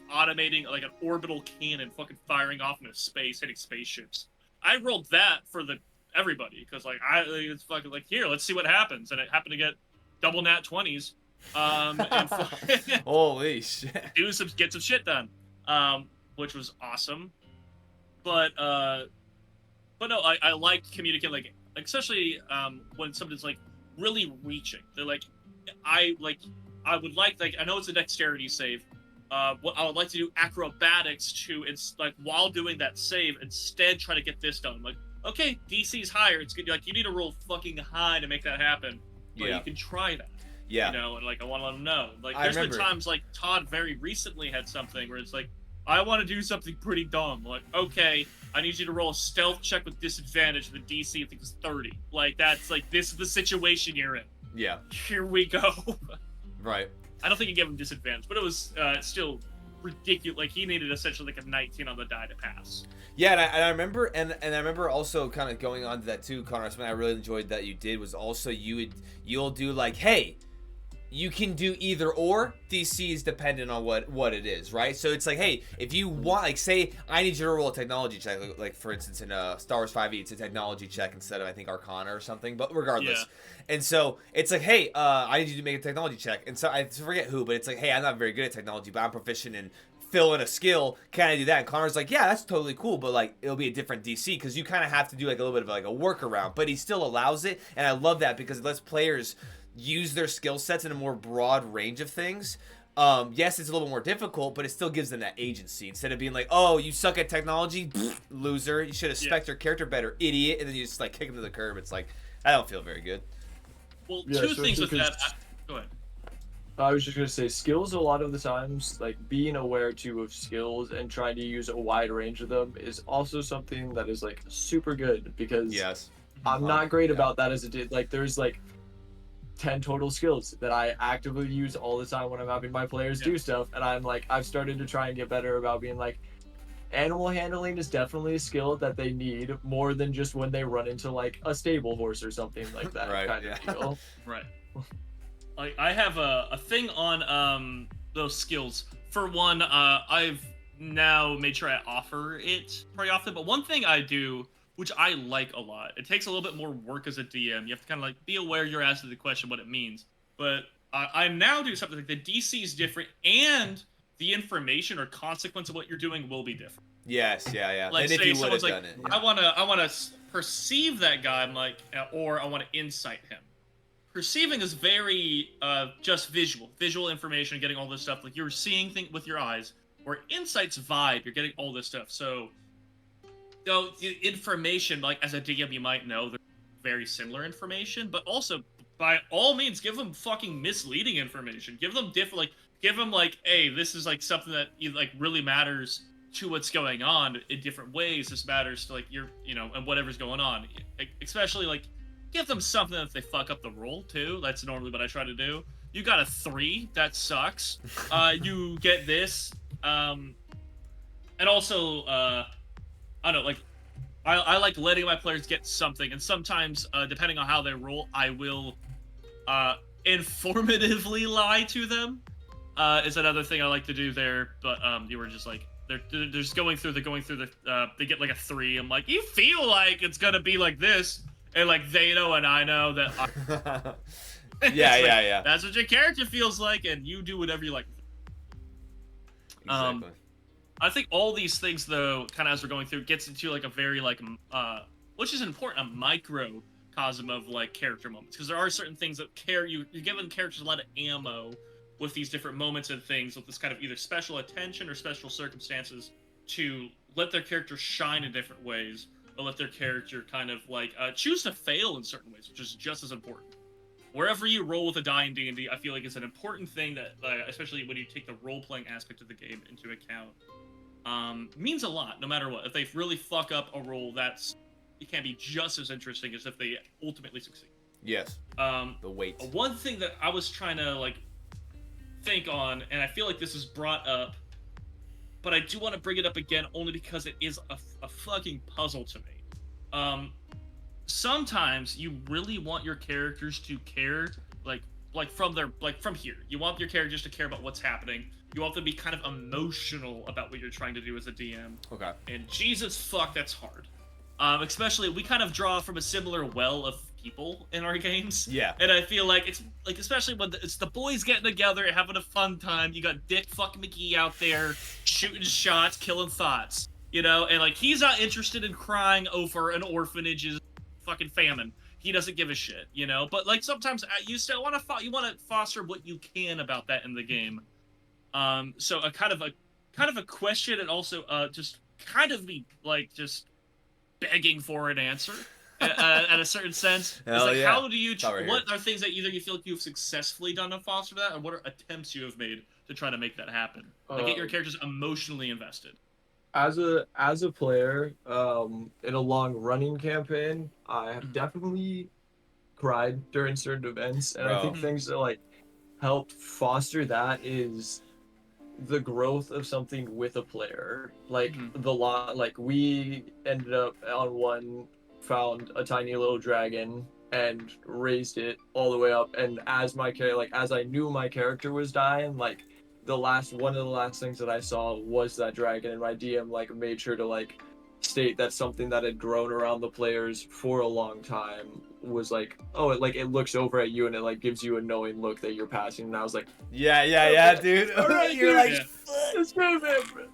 [SPEAKER 2] automating like an orbital cannon fucking firing off into space, hitting spaceships. I rolled that for everybody because like it's fucking like, here, let's see what happens, and it happened to get double nat 20s. And
[SPEAKER 1] holy shit.
[SPEAKER 2] Get some shit done. Which was awesome. But no, I like communicating, like especially when somebody's like really reaching. They're like, I would like I know it's a dexterity save. What I would like to do acrobatics to, it's like while doing that save, instead try to get this done. I'm like, okay, DC's higher. It's good. Like you need to roll fucking high to make that happen. But you can try that.
[SPEAKER 1] Yeah.
[SPEAKER 2] You know, and like I want to let them know. Like there's been times like Todd very recently had something where it's like, I want to do something pretty dumb. Like, okay, I need you to roll a stealth check with disadvantage. The DC, I think, is 30. Like, that's like, this is the situation you're in.
[SPEAKER 1] Yeah.
[SPEAKER 2] Here we go.
[SPEAKER 1] Right.
[SPEAKER 2] I don't think you gave him disadvantage, but it was still ridiculous. Like, he needed essentially like a 19 on the die to pass.
[SPEAKER 1] Yeah, and I remember, and I remember also kind of going on to that too, Connor. Something I really enjoyed that you did was also you'll do like, hey, you can do either or. DC is dependent on what it is, right? So it's like, hey, if you want, like, say I need you to roll a technology check, like for instance in Star Wars 5e, it's a technology check instead of I think Arcana or something. But regardless, and so it's like, hey, I need you to make a technology check, and so I forget who, but it's like, hey, I'm not very good at technology, but I'm proficient in fill in a skill. Can I do that? And Connor's like, yeah, that's totally cool, but like it'll be a different DC because you kind of have to do like a little bit of like a workaround, but he still allows it, and I love that because it lets players use their skill sets in a more broad range of things. Yes, it's a little more difficult, but it still gives them that agency instead of being like, oh, you suck at technology, loser, you should have spec your character better, idiot, and then you just like kick him to the curb. It's like, I don't feel very good.
[SPEAKER 2] Well, two things with that. Go ahead.
[SPEAKER 3] I was just gonna say, skills a lot of the times, like being aware too of skills and trying to use a wide range of them is also something that is like super good because I'm not great about that as a like there's like 10 total skills that I actively use all the time when I'm having my players do stuff. And I'm like, I've started to try and get better about being like, animal handling is definitely a skill that they need more than just when they run into like a stable horse or something like that
[SPEAKER 1] Right,
[SPEAKER 3] kind
[SPEAKER 1] yeah.
[SPEAKER 3] of deal.
[SPEAKER 2] Right. Like I have a thing on those skills. For one, I've now made sure I offer it pretty often. But one thing I do, which I like a lot, it takes a little bit more work as a DM. You have to kind of like be aware you're asking the question what it means. But I now do something like the DC is different, and the information or consequence of what you're doing will be different.
[SPEAKER 1] Yes, yeah.
[SPEAKER 2] Like,
[SPEAKER 1] Than if
[SPEAKER 2] say
[SPEAKER 1] you would have
[SPEAKER 2] someone's like,
[SPEAKER 1] done it.
[SPEAKER 2] I wanna perceive that guy. I'm like, or I want to insight him. Perceiving is very just visual information, getting all this stuff. Like you're seeing things with your eyes. Where insight's vibe, you're getting all this stuff. So, information, like as a DM, you might know there's very similar information, but also by all means, give them fucking misleading information. Give them give them like, hey, this is like something that like really matters to what's going on in different ways. This matters to like your, and whatever's going on. Especially like, give them something if they fuck up the roll too. That's normally what I try to do. You got a 3, that sucks. You get this. And also, I don't know, like, I like letting my players get something, and sometimes, depending on how they roll, I will, informatively lie to them, is another thing I like to do there, but, you were just like, they're just going through they get like a 3, I'm like, you feel like it's gonna be like this, and like, they know and I know that
[SPEAKER 1] Yeah.
[SPEAKER 2] That's what your character feels like, and you do whatever you like.
[SPEAKER 1] Exactly.
[SPEAKER 2] I think all these things, though, kind of as we're going through, gets into like a very like, which is important, a microcosm of like character moments, because there are certain things that you're giving characters a lot of ammo with these different moments and things, with this kind of either special attention or special circumstances to let their character shine in different ways, or let their character kind of like choose to fail in certain ways, which is just as important. Wherever you roll with a die in D&D, I feel like it's an important thing that, especially when you take the role-playing aspect of the game into account, means a lot, no matter what. If they really fuck up a roll, it can be just as interesting as if they ultimately succeed.
[SPEAKER 1] Yes. The weight.
[SPEAKER 2] One thing that I was trying to, like, think on, and I feel like this is brought up, but I do want to bring it up again only because it is a fucking puzzle to me. Sometimes you really want your characters to care, like from here. You want your characters to care about what's happening. You want them to be kind of emotional about what you're trying to do as a DM.
[SPEAKER 1] Okay.
[SPEAKER 2] And Jesus fuck, that's hard. Especially, we kind of draw from a similar well of people in our games.
[SPEAKER 1] Yeah.
[SPEAKER 2] And I feel like it's like, especially when it's the boys getting together, having a fun time. You got Dick fucking McGee out there shooting shots, killing thoughts. And like, he's not interested in crying over an orphanage's fucking famine. He doesn't give a shit, But like, sometimes you still want to foster what you can about that in the game. So a kind of a question, and also just kind of be like just begging for an answer at a certain sense.
[SPEAKER 1] Hell
[SPEAKER 2] like,
[SPEAKER 1] yeah.
[SPEAKER 2] how do you?
[SPEAKER 1] Right
[SPEAKER 2] what are things that either you feel like you've successfully done to foster that, or what are attempts you have made to try to make that happen? Like, get your characters emotionally invested.
[SPEAKER 3] As a player, in a long running campaign, I have definitely cried during certain events, and I think things that like helped foster that is the growth of something with a player. Like like we ended up on one, found a tiny little dragon and raised it all the way up, and as I knew my character was dying, like one of the last things that I saw was that dragon, and my DM like made sure to like state that something that had grown around the players for a long time was like, oh, it looks over at you and it like gives you a knowing look that you're passing, and I was like,
[SPEAKER 1] yeah, dude.
[SPEAKER 3] All right,
[SPEAKER 1] You're
[SPEAKER 3] dude.
[SPEAKER 1] like,
[SPEAKER 3] It's good, man.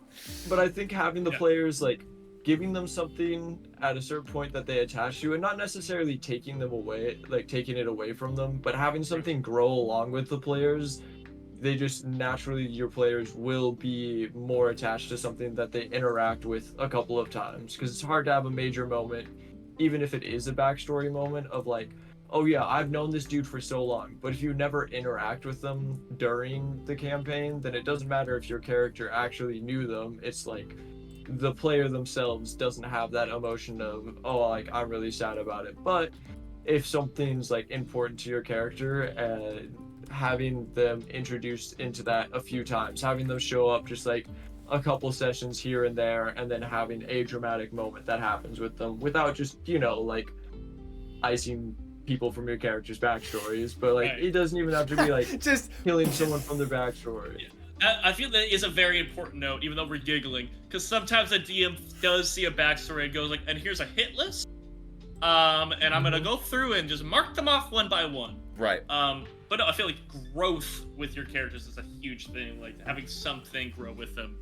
[SPEAKER 3] But I think having the players like giving them something at a certain point that they attach to, and not necessarily taking it away from them, but having something grow along with the players, they just naturally, your players will be more attached to something that they interact with a couple of times, because it's hard to have a major moment, even if it is a backstory moment of like, oh yeah, I've known this dude for so long, but if you never interact with them during the campaign, then it doesn't matter if your character actually knew them. It's like the player themselves doesn't have that emotion of, oh, like, I'm really sad about it. But if something's like important to your character, having them introduced into that a few times, having them show up just like a couple sessions here and there, and then having a dramatic moment that happens with them without just, like icing people from your character's backstories, but like
[SPEAKER 2] Right.
[SPEAKER 3] it doesn't even have to be like
[SPEAKER 1] Just
[SPEAKER 3] killing someone from their backstory.
[SPEAKER 2] Yeah. I feel that is a very important note, even though we're giggling, because sometimes a DM does see a backstory and goes like, and here's a hit list, and I'm gonna go through and just mark them off one by one.
[SPEAKER 1] right.
[SPEAKER 2] But no, I feel like growth with your characters is a huge thing, like having something grow with them.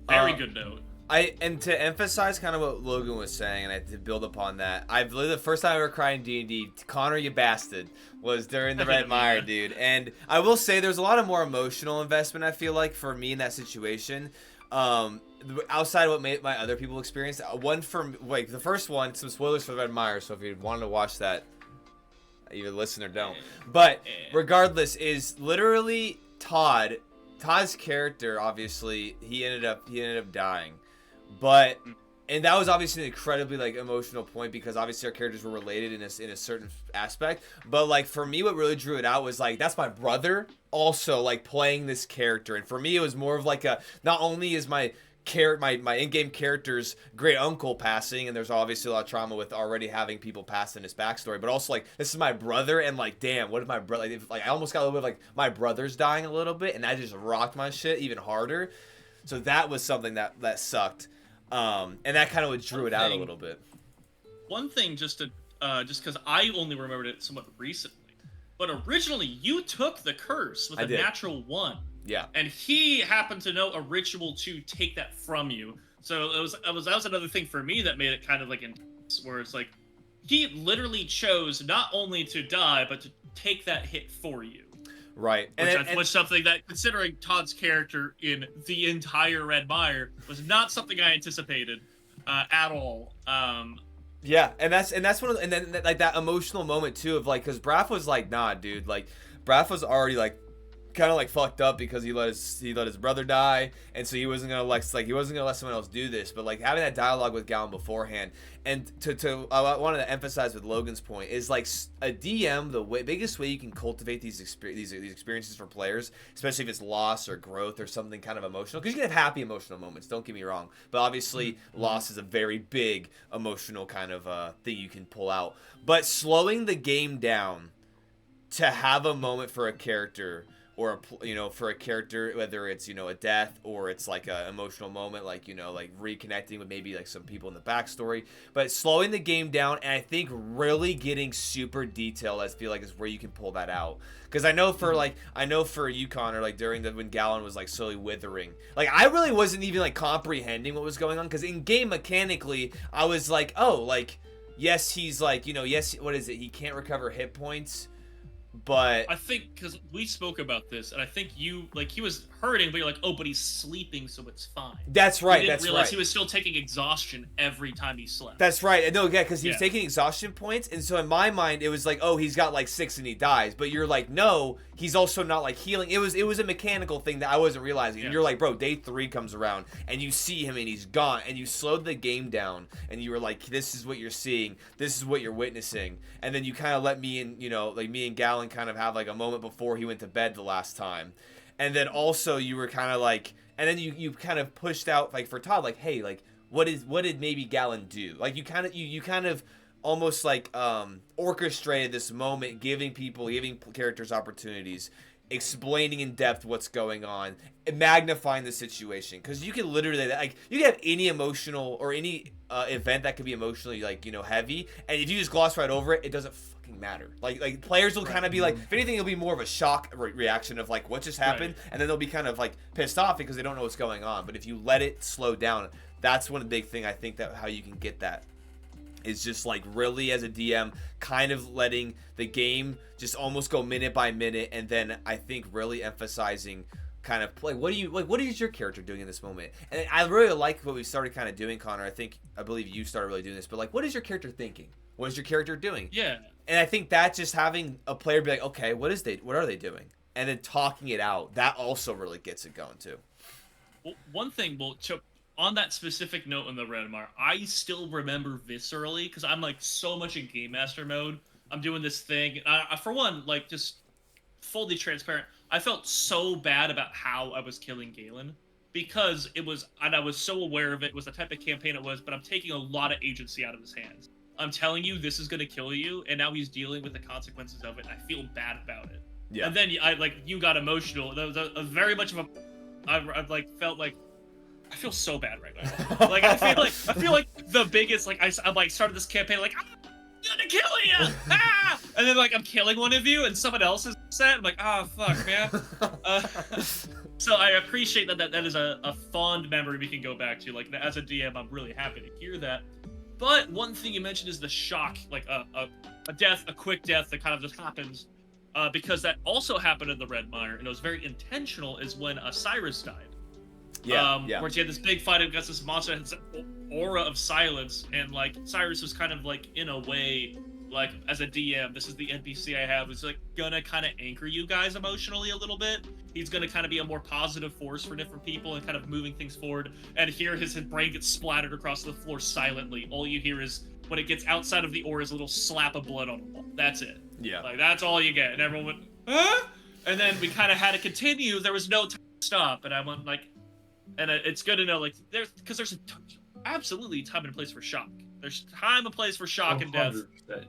[SPEAKER 2] Very good note.
[SPEAKER 1] And to emphasize kind of what Logan was saying, and to build upon that, I've literally the first time I ever cried in D&D, Connor, you bastard, was during the Red Mire, dude. And I will say there's a lot of more emotional investment, I feel like, for me in that situation. Outside of what my other people experienced, one from like the first one, some spoilers for the Red Mire, so if you wanted to watch that, either listen or don't. But regardless, is literally Todd's character, obviously, he ended up dying. But and that was obviously an incredibly like emotional point because obviously our characters were related in a certain aspect. But like for me, what really drew it out was like that's my brother also like playing this character, and for me it was more of like a not only is my in-game character's great uncle passing, and there's obviously a lot of trauma with already having people pass in his backstory, but also like this is my brother, and like damn, what if my brother like I almost got a little bit of, like my brother's dying a little bit, and that just rocked my shit even harder. So that was something that sucked. And that kind of drew it out a little bit.
[SPEAKER 2] One thing, just because I only remembered it somewhat recently, but originally you took the curse with a natural 1.
[SPEAKER 1] Yeah.
[SPEAKER 2] And he happened to know a ritual to take that from you. So that was another thing for me that made it kind of like intense, where it's like he literally chose not only to die but to take that hit for you.
[SPEAKER 1] Right.
[SPEAKER 2] Which was something that, considering Todd's character in the entire Red Mire, was not something I anticipated at all.
[SPEAKER 1] Yeah, and that's one of and then like that emotional moment too of like because Braff was like, nah, dude, like Braff was already like kind of like fucked up because he let his brother die, and so he wasn't gonna let someone else do this. But like having that dialogue with Gallon beforehand, and I wanted to emphasize with Logan's point is like a DM, the biggest way you can cultivate these experiences for players, especially if it's loss or growth or something kind of emotional, because you can have happy emotional moments. Don't get me wrong, but obviously loss is a very big emotional kind of thing you can pull out. But slowing the game down to have a moment for a character. Or for a character, whether it's a death or it's like an emotional moment, like like reconnecting with maybe like some people in the backstory, but slowing the game down, and I think really getting super detailed, I feel like is where you can pull that out. Because I know for you, Connor, like during when Gallon was like slowly withering, like I really wasn't even like comprehending what was going on, because in game mechanically I was like, oh, like yes, he's like yes, what is it? He can't recover hit points. But
[SPEAKER 2] I think because we spoke about this, and I think you like he was hurting, but you're like, oh, but he's sleeping, so it's fine.
[SPEAKER 1] That's right.
[SPEAKER 2] You didn't realize he was still taking exhaustion every time he slept.
[SPEAKER 1] That's right. No, yeah, because he was taking exhaustion points, and so in my mind it was like, oh, he's got like 6 and he dies. But you're like, no, he's also not like healing. It was a mechanical thing that I wasn't realizing. And you're like, bro, day 3 comes around, and you see him, and he's gone, and you slowed the game down, and you were like, this is what you're seeing, this is what you're witnessing, and then you kind of let me and like me and Gallon kind of have like a moment before he went to bed the last time. And then also you were kind of like, and then you kind of pushed out like for Todd, like, hey, like what did maybe Gallon do? Like you kind of almost like orchestrated this moment, giving characters opportunities, explaining in depth what's going on, and magnifying the situation. Because you can literally like you can have any emotional or any event that could be emotionally like heavy, and if you just gloss right over it, it doesn't matter. Like players will kind of be like, if anything, it'll be more of a shock reaction of like what just happened, and then they'll be kind of like pissed off because they don't know what's going on. But if you let it slow down, that's one of the big thing I think that how you can get that is just like really as a DM kind of letting the game just almost go minute by minute, and then I think really emphasizing kind of like what is your character doing in this moment. And I really like what we started kind of doing, Connor. I believe you started really doing this, but like what is your character thinking? What is your character doing?
[SPEAKER 2] Yeah.
[SPEAKER 1] And I think that just having a player be like, okay, what are they doing? And then talking it out, that also really gets it going too.
[SPEAKER 2] Well, one thing, on that specific note in the Redmar, I still remember viscerally because I'm like so much in Game Master mode. I'm doing this thing. For one, like just fully transparent, I felt so bad about how I was killing Galen because it was, and I was so aware of it. It was the type of campaign it was, but I'm taking a lot of agency out of his hands. I'm telling you, this is gonna kill you, and now he's dealing with the consequences of it. And I feel bad about it.
[SPEAKER 1] Yeah.
[SPEAKER 2] And then you got emotional. That was a very much of a. I've like felt like. I feel so bad right now. Like I feel like the biggest like I'm like started this campaign like I'm gonna kill you, ah! And then like I'm killing one of you and someone else is upset. I'm like, oh fuck, man. So I appreciate that is a fond memory we can go back to. Like as a DM, I'm really happy to hear that. But one thing you mentioned is the shock, like a death, a quick death that kind of just happens, because that also happened in the Redmire and it was very intentional. Is when Cyrus died.
[SPEAKER 1] Yeah.
[SPEAKER 2] Where she had this big fight against this monster that had this aura of silence, and like Cyrus was kind of like in a way, like as a DM, this is the NPC I have, is like gonna kind of anchor you guys emotionally a little bit. He's gonna kind of be a more positive force for different people and kind of moving things forward. And here his brain gets splattered across the floor silently. All you hear is when it gets outside of the aura is a little slap of blood on the wall. That's it.
[SPEAKER 1] Yeah.
[SPEAKER 2] Like that's all you get, and everyone went, huh? And then we kind of had to continue. There was no time to stop, and I went like. And it's good to know, like, there's absolutely time and place for shock. There's time and place for shock and death.
[SPEAKER 3] 100%.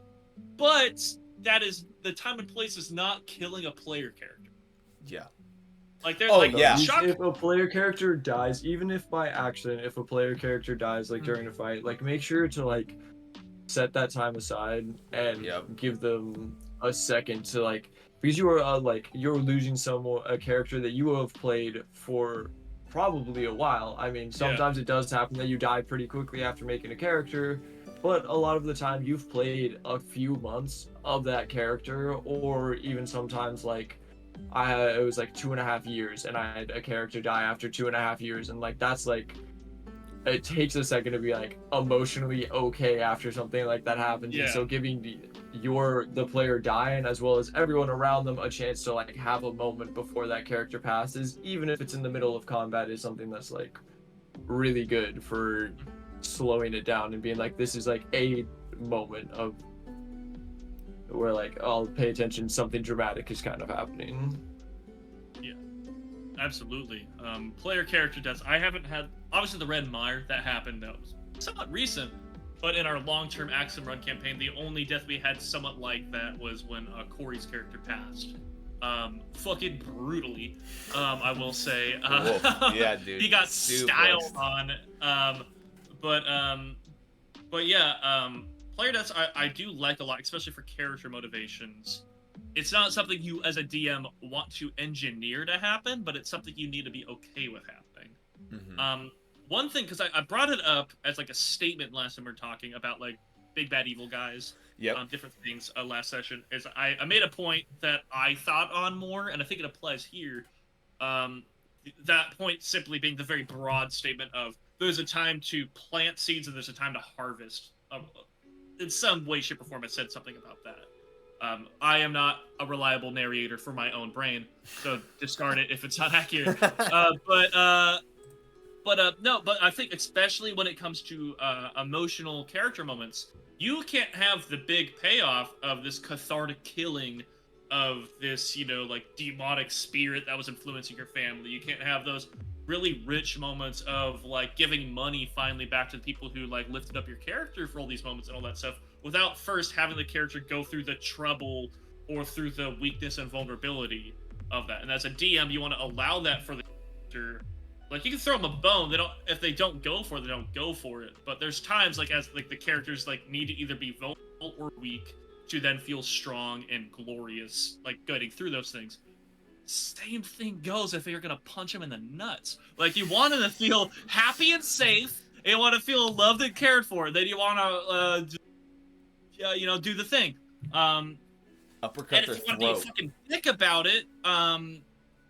[SPEAKER 2] But the time and place is not killing a player character.
[SPEAKER 1] Yeah.
[SPEAKER 2] Like, there's
[SPEAKER 1] yeah.
[SPEAKER 2] shock.
[SPEAKER 3] If a player character dies, even if by accident, if a player character dies, like, during a fight, like, make sure to, like, set that time aside and give them a second to, like, because you are, you're losing a character that you have played for probably a while. I mean, sometimes it does happen that you die pretty quickly after making a character, but a lot of the time you've played a few months of that character, or even sometimes like it was like 2.5 years and I had a character die after 2.5 years, and like that's like it takes a second to be like emotionally okay after something like that happens. And so giving the player dying as well as everyone around them a chance to like have a moment before that character passes, even if it's in the middle of combat, is something that's like really good for slowing it down and being like, this is like a moment of where like I'll pay attention, something dramatic is kind of happening.
[SPEAKER 2] Absolutely. Player character deaths. I haven't had, obviously the Redmire that happened, that was somewhat recent, but in our long-term Axum Run campaign, the only death we had somewhat like that was when Corey's character passed. Fucking brutally, I will say.
[SPEAKER 1] Yeah, dude.
[SPEAKER 2] He got styled on. But yeah, player deaths I do like a lot, especially for character motivations. It's not something you, as a DM, want to engineer to happen, but it's something you need to be okay with happening.
[SPEAKER 1] Mm-hmm.
[SPEAKER 2] One thing, because I brought it up as like a statement last time we were talking about like big bad evil guys, different things last session, is I made a point that I thought on more, and I think it applies here. That point simply being the very broad statement of there's a time to plant seeds and there's a time to harvest. In some way, shape, or form, I said something about that. I am not a reliable narrator for my own brain, so discard it if it's not accurate. But I think especially when it comes to emotional character moments, you can't have the big payoff of this cathartic killing of this, like demonic spirit that was influencing your family. You can't have those really rich moments of like giving money finally back to the people who like lifted up your character for all these moments and all that stuff, without first having the character go through the trouble or through the weakness and vulnerability of that. And as a DM, you want to allow that for the character. Like, you can throw them a bone. If they don't go for it, they don't go for it. But there's times, like, as like the characters like need to either be vulnerable or weak to then feel strong and glorious, like getting through those things. Same thing goes if you're gonna punch them in the nuts. Like, you want them to feel happy and safe. And you want to feel loved and cared for. Then you want to do the thing.
[SPEAKER 1] Uppercut their
[SPEAKER 2] throat. And if you want to be fucking thick about it,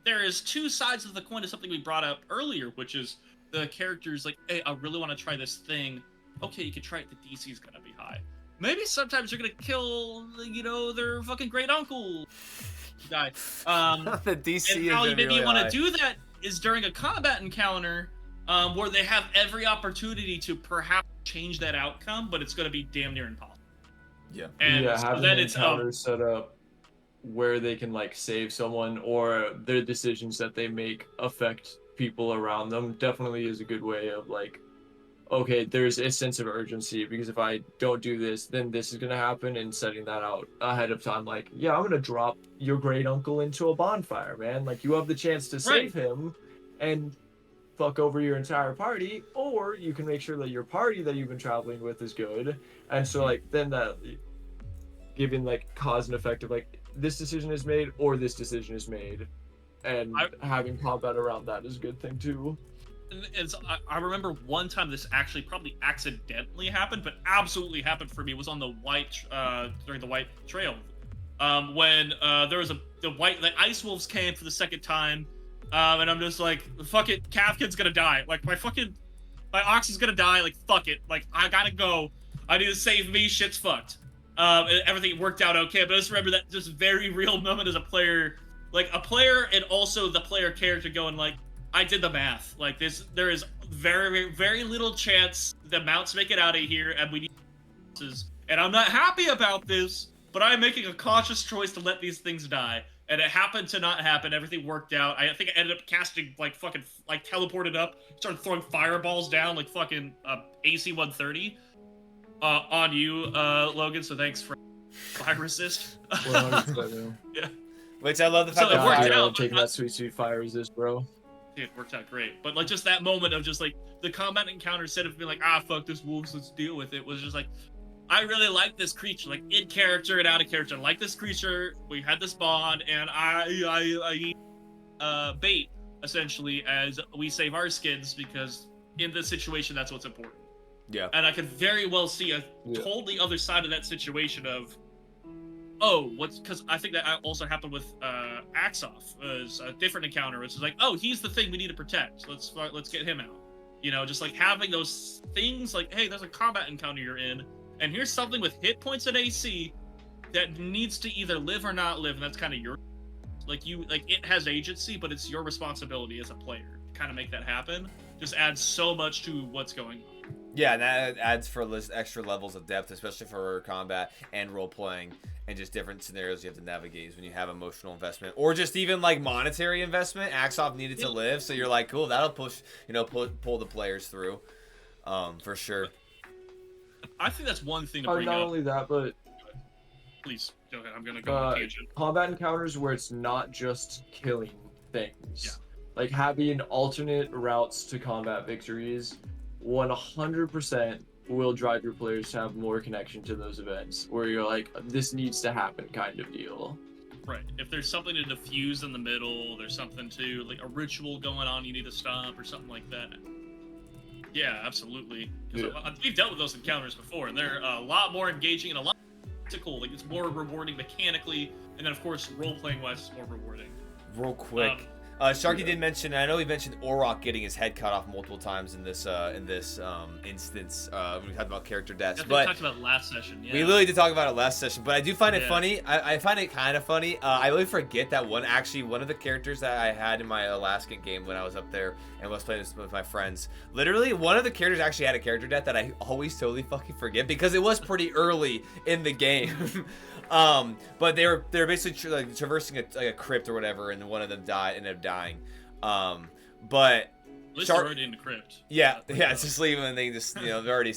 [SPEAKER 2] there is two sides of the coin to something we brought up earlier, which is the characters like, hey, I really want to try this thing. Okay, you can try it. The DC is gonna be high. Maybe sometimes you're gonna kill, their fucking great uncle guy.
[SPEAKER 1] The DC
[SPEAKER 2] and
[SPEAKER 1] is
[SPEAKER 2] how
[SPEAKER 1] gonna be
[SPEAKER 2] maybe
[SPEAKER 1] really
[SPEAKER 2] you want
[SPEAKER 1] high.
[SPEAKER 2] to do that is during a combat encounter. where they have every opportunity to perhaps change that outcome, but it's going to be damn near impossible.
[SPEAKER 1] Yeah.
[SPEAKER 2] And
[SPEAKER 3] Yeah,
[SPEAKER 2] so
[SPEAKER 3] having
[SPEAKER 2] then it's
[SPEAKER 3] encounters set up where they can like save someone or their decisions that they make affect people around them definitely is a good way of like, okay, there's a sense of urgency because if I don't do this, then this is gonna happen, and setting that out ahead of time, like, yeah, I'm gonna drop your great uncle into a bonfire, man. Like, you have the chance to save him and fuck over your entire party, or you can make sure that your party that you've been traveling with is good. And so like then that giving like cause and effect of like this decision is made or this decision is made, and having combat around that is a good thing too.
[SPEAKER 2] And so I remember one time this actually probably accidentally happened, but absolutely happened for me. It was on the during the White Trail, when there was the Ice Wolves came for the second time, and I'm just like, fuck it, Kafkin's gonna die. Like my ox is gonna die. Like fuck it. Like I gotta go. I need to save me. Shit's fucked. Everything worked out okay, but I just remember that just very real moment as a player, and also the player character going like, I did the math. Like there is very, very little chance the mounts make it out of here, and we need, and I'm not happy about this, but I'm making a conscious choice to let these things die. And it happened to not happen. Everything worked out. I think I ended up casting teleported up, started throwing fireballs down like fucking AC 130 on you, Logan. So thanks for fire resist. Yeah.
[SPEAKER 1] Which I love the fact
[SPEAKER 2] So
[SPEAKER 1] that
[SPEAKER 2] it worked out.
[SPEAKER 3] Taking that sweet fire resist, bro.
[SPEAKER 2] It worked out great. But like just that moment of just like the combat encounter, instead of being like, fuck this wolves, let's deal with it, was just like, I really like this creature, like in character and out of character. I like this creature. We had this bond, and I bait essentially as we save our skins, because in this situation that's what's important.
[SPEAKER 1] Yeah.
[SPEAKER 2] And I could very well see a totally other side of that situation of, because I think that also happened with Axoff, as a different encounter. It's like, he's the thing we need to protect. Let's get him out. You know, just like having those things like, hey, there's a combat encounter you're in, and here's something with hit points and AC that needs to either live or not live, and that's kind of your, it has agency, but it's your responsibility as a player to kind of make that happen. Just adds so much to what's going on.
[SPEAKER 1] Yeah, and that adds for extra levels of depth, especially for combat and role playing and just different scenarios you have to navigate when you have emotional investment or just even like monetary investment. Axoff needed to live, so you're like, cool, that'll push, pull the players through, for sure.
[SPEAKER 2] I think that's one thing to bring
[SPEAKER 3] not
[SPEAKER 2] up.
[SPEAKER 3] Not only that, but
[SPEAKER 2] please go ahead. I'm gonna go on a tangent.
[SPEAKER 3] Combat encounters where it's not just killing things.
[SPEAKER 2] Yeah.
[SPEAKER 3] Like having alternate routes to combat victories 100% will drive your players to have more connection to those events where you're like, this needs to happen kind of deal.
[SPEAKER 2] Right. If there's something to diffuse in the middle, there's something to, like, a ritual going on you need to stop or something like that. Yeah, absolutely. We've dealt with those encounters before, and they're a lot more engaging and a lot more practical. Like, it's more rewarding mechanically, and then, of course, role-playing wise, it's more rewarding.
[SPEAKER 1] Real quick. Sharky did mention, I know he mentioned Orok getting his head cut off multiple times in this instance. We talked about character deaths,
[SPEAKER 2] but we talked about it last session. Yeah.
[SPEAKER 1] We literally did talk about it last session, but I do find it funny. I find it kind of funny. I really forget that one of the characters that I had in my Alaskan game when I was up there and was playing this with my friends. Literally, one of the characters actually had a character death that I always totally fucking forget because it was pretty early in the game. But they were basically like traversing a crypt or whatever, and one of them ended up dying. But
[SPEAKER 2] at least they're already in the crypt.
[SPEAKER 1] Yeah, it's just leaving and they just they're already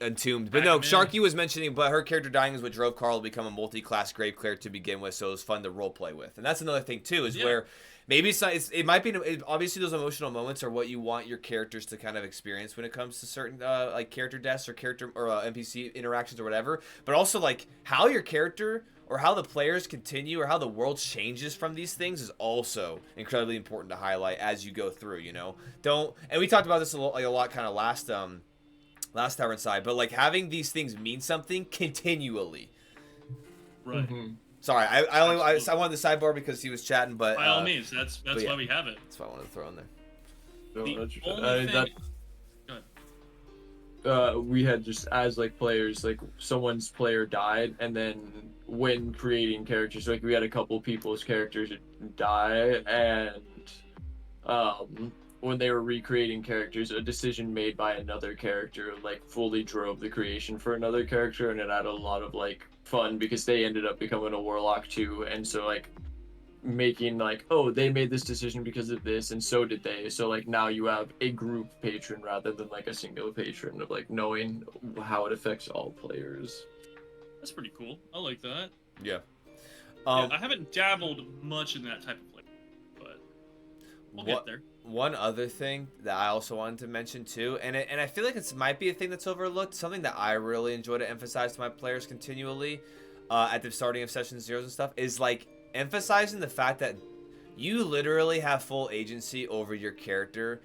[SPEAKER 1] entombed. But no, Sharky was mentioning, but her character dying is what drove Carl to become a multi-class grave cleric to begin with, so it was fun to role play with. And that's another thing too, is where maybe it might be obviously those emotional moments are what you want your characters to kind of experience when it comes to certain like character deaths or NPC interactions or whatever. But also like how your character or how the players continue or how the world changes from these things is also incredibly important to highlight as you go through. And we talked about this a lot kind of last Tavernside, but like having these things mean something continually.
[SPEAKER 2] Right.
[SPEAKER 1] Mm-hmm. Sorry, I wanted the sidebar because he was chatting, but
[SPEAKER 2] by all means, that's why we have it.
[SPEAKER 1] That's why I wanted to throw in there.
[SPEAKER 3] We had just as like players, like someone's player died, and then when creating characters, like we had a couple people's characters die, and when they were recreating characters, a decision made by another character like fully drove the creation for another character, and it had a lot of like fun because they ended up becoming a warlock too, and so like making like, oh, they made this decision because of this, and so did they. So like now you have a group patron rather than like a single patron of like knowing how it affects all players.
[SPEAKER 2] That's pretty cool. I like that.
[SPEAKER 1] Yeah.
[SPEAKER 2] Yeah, I haven't dabbled much in that type of play, but we'll get there.
[SPEAKER 1] One other thing that I also wanted to mention too, and I feel like it might be a thing that's overlooked, something that I really enjoy to emphasize to my players continually at the starting of session zeros and stuff, is like emphasizing the fact that you literally have full agency over your character.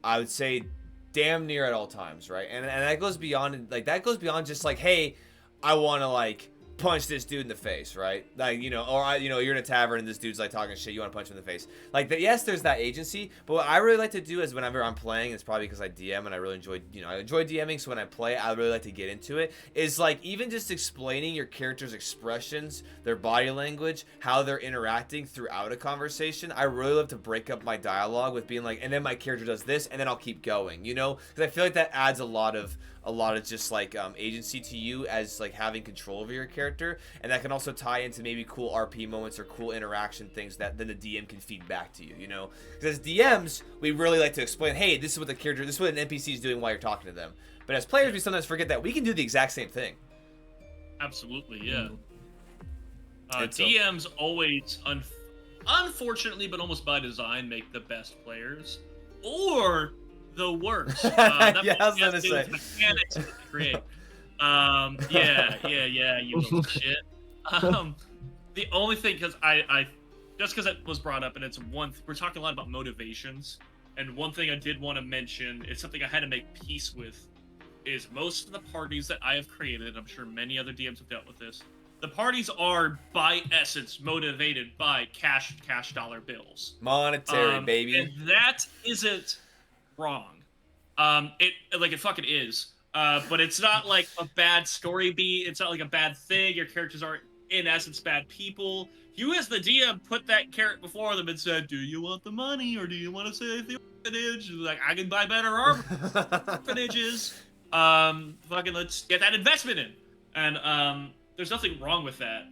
[SPEAKER 1] I would say damn near at all times, right? And that goes beyond, like, that goes beyond just like, hey, I want to like punch this dude in the face, right? Like, you know, or you know, you're in a tavern and this dude's like talking shit, you want to punch him in the face. Like, yes, there's that agency, but what I really like to do is whenever I'm playing, it's probably because I DM and I really enjoy, you know, I enjoy DMing, so when I play, I really like to get into it, is like even just explaining your character's expressions, their body language, how they're interacting throughout a conversation. I really love to break up my dialogue with being like, and then my character does this, and then I'll keep going, you know? Because I feel like that adds a lot of just like agency to you as like having control over your character, and that can also tie into maybe cool RP moments or cool interaction things that then the DM can feed back to you, you know? Because as DMs, we really like to explain, hey, this is what the character, this is what an NPC is doing while you're talking to them. But as players, we sometimes forget that we can do the exact same thing.
[SPEAKER 2] Absolutely, yeah.
[SPEAKER 1] And so-
[SPEAKER 2] DMs always, unfortunately, but almost by design, make the best players, or the worst.
[SPEAKER 1] Yeah, I was gonna say.
[SPEAKER 2] Mechanics that they create. Yeah, you little shit. The only thing, because I just because it was brought up, and it's we're talking a lot about motivations, and one thing I did want to mention is something I had to make peace with, is most of the parties that I have created, I'm sure many other DMs have dealt with this, the parties are by essence motivated by cash dollar bills.
[SPEAKER 1] Monetary, baby.
[SPEAKER 2] And that isn't wrong. It fucking is. But it's not like a bad story beat. It's not like a bad thing. Your characters aren't in essence bad people. You as the DM put that carrot before them and said, do you want the money or do you want to save the orphanage? Like, I can buy better orphanages. Fucking let's get that investment in. And there's nothing wrong with that.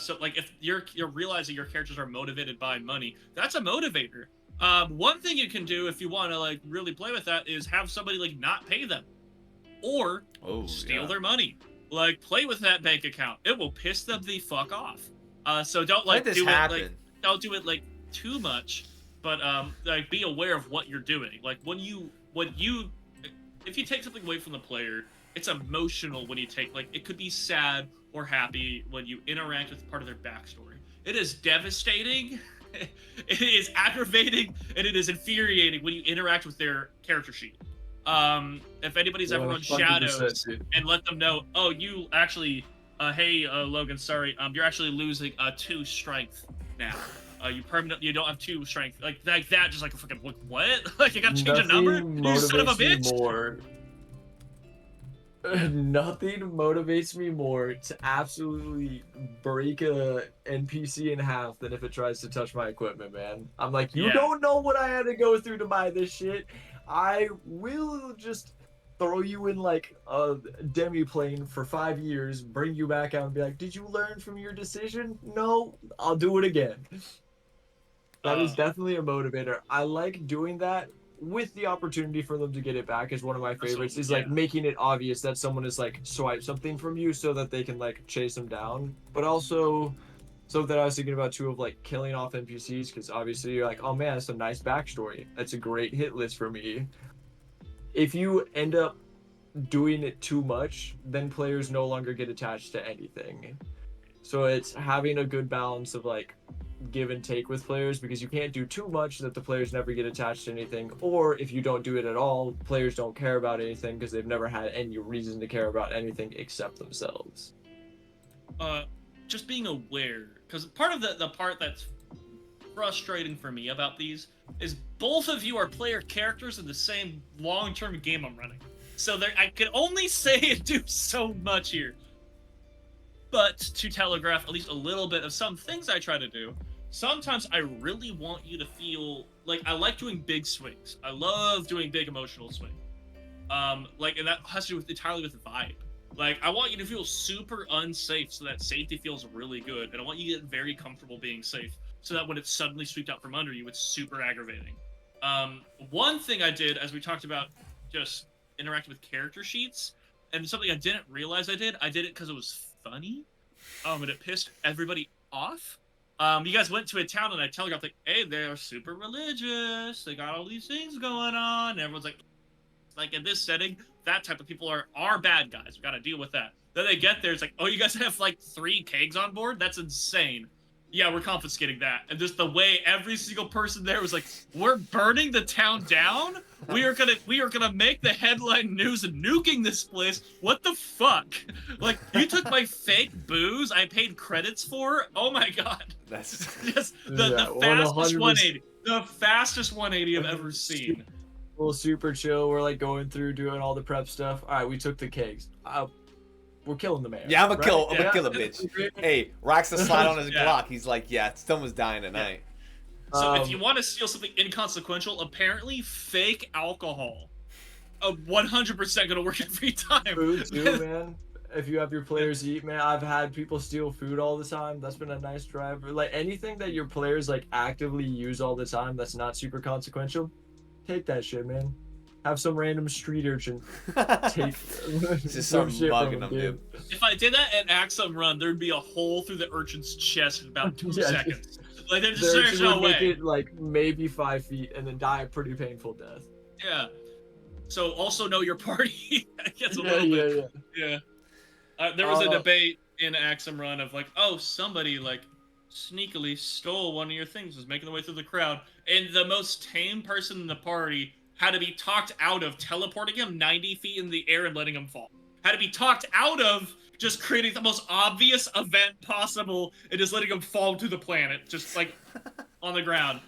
[SPEAKER 2] So like if you're realizing your characters are motivated by money, that's a motivator. One thing you can do if you want to like really play with that is have somebody like not pay them, or steal their money. Like play with that bank account. It will piss them the fuck off. So don't like do it like don't do it like too much, but like be aware of what you're doing. Like if you take something away from the player, it's emotional when you take, like, it could be sad or happy when you interact with part of their backstory. It is devastating. It is aggravating, and it is infuriating when you interact with their character sheet. If anybody's ever run Shadows and let them know, oh, you actually, hey, Logan, sorry, you're actually losing 2 strength now. You don't have 2 strength. Like that, just like a freaking, what? Like, you gotta change a number? You son of a bitch!
[SPEAKER 3] Nothing motivates me more to absolutely break a NPC in half than if it tries to touch my equipment, man. I'm like, you don't know what I had to go through to buy this shit. I will just throw you in like a demi-plane for 5 years, bring you back out and be like, did you learn from your decision? No, I'll do it again. That is definitely a motivator. I like doing that with the opportunity for them to get it back is one of my favorites. Is like making it obvious that someone has like swiped something from you so that they can like chase them down. But also something I was thinking about too, of like killing off NPCs, because obviously you're like, oh man, that's a nice backstory. That's a great hit list for me. If you end up doing it too much, then players no longer get attached to anything. So it's having a good balance of like give and take with players, because you can't do too much that the players never get attached to anything, or if you don't do it at all, players don't care about anything because they've never had any reason to care about anything except themselves.
[SPEAKER 2] Just being aware, because part of the part that's frustrating for me about these is both of you are player characters in the same long-term game I'm running, so I can only say and do so much here. But to telegraph at least a little bit of some things I try to do, sometimes I really want you to feel like I like doing big swings. I love doing big emotional swings. Like, and that has to do with entirely with the vibe. Like, I want you to feel super unsafe so that safety feels really good, and I want you to get very comfortable being safe so that when it's suddenly swept out from under you, it's super aggravating. One thing I did, as we talked about, just interacting with character sheets, and something I didn't realize I did it because it was funny, and it pissed everybody off. You guys went to a town, and I telegraphed, like, hey, they're super religious, they got all these things going on, and everyone's like in this setting, that type of people are bad guys. We gotta deal with that. Then they get there, it's like, oh, you guys have like 3 kegs on board? That's insane. Yeah, we're confiscating that. And just the way every single person there was like, we're burning the town down? We are gonna make the headline news and nuking this place. What the fuck? Like, you took my fake booze I paid credits for? Oh my god.
[SPEAKER 1] That's
[SPEAKER 2] Just the fastest 180. The fastest 180 I've ever seen.
[SPEAKER 3] Well, super chill. We're like going through doing all the prep stuff. All right, we took the kegs. We're killing the mayor.
[SPEAKER 1] yeah, I'm gonna
[SPEAKER 3] right?
[SPEAKER 1] kill a bitch. Hey, rocks a slide on his
[SPEAKER 2] Yeah.
[SPEAKER 1] Glock. He's like, yeah, someone's dying tonight.
[SPEAKER 2] So if you want to steal something inconsequential, apparently fake alcohol, 100% gonna work every time.
[SPEAKER 3] Food too, man. If you have your players eat, man, I've had people steal food all the time. That's been a nice driver. Like anything that your players like actively use all the time that's not super consequential, take that shit, man. Have some random street urchin take
[SPEAKER 1] Just
[SPEAKER 3] some
[SPEAKER 1] start
[SPEAKER 3] shit
[SPEAKER 1] mugging
[SPEAKER 3] from
[SPEAKER 1] them, dude.
[SPEAKER 2] If I did that at Axum Run, there'd be a hole through the urchin's chest in about 2
[SPEAKER 3] Yeah,
[SPEAKER 2] seconds. Like there's
[SPEAKER 3] The urchin
[SPEAKER 2] no
[SPEAKER 3] would make
[SPEAKER 2] way.
[SPEAKER 3] it like maybe 5 feet and then die a pretty painful death.
[SPEAKER 2] Yeah. So also know your party. That gets a
[SPEAKER 3] Yeah,
[SPEAKER 2] little
[SPEAKER 3] yeah,
[SPEAKER 2] bit.
[SPEAKER 3] yeah.
[SPEAKER 2] Yeah. There was a debate in Axum Run of like, oh, somebody like sneakily stole one of your things, was making their way through the crowd, and the most tame person in the party had to be talked out of teleporting him 90 feet in the air and letting him fall. Had to be talked out of just creating the most obvious event possible and just letting him fall to the planet, just like on the ground.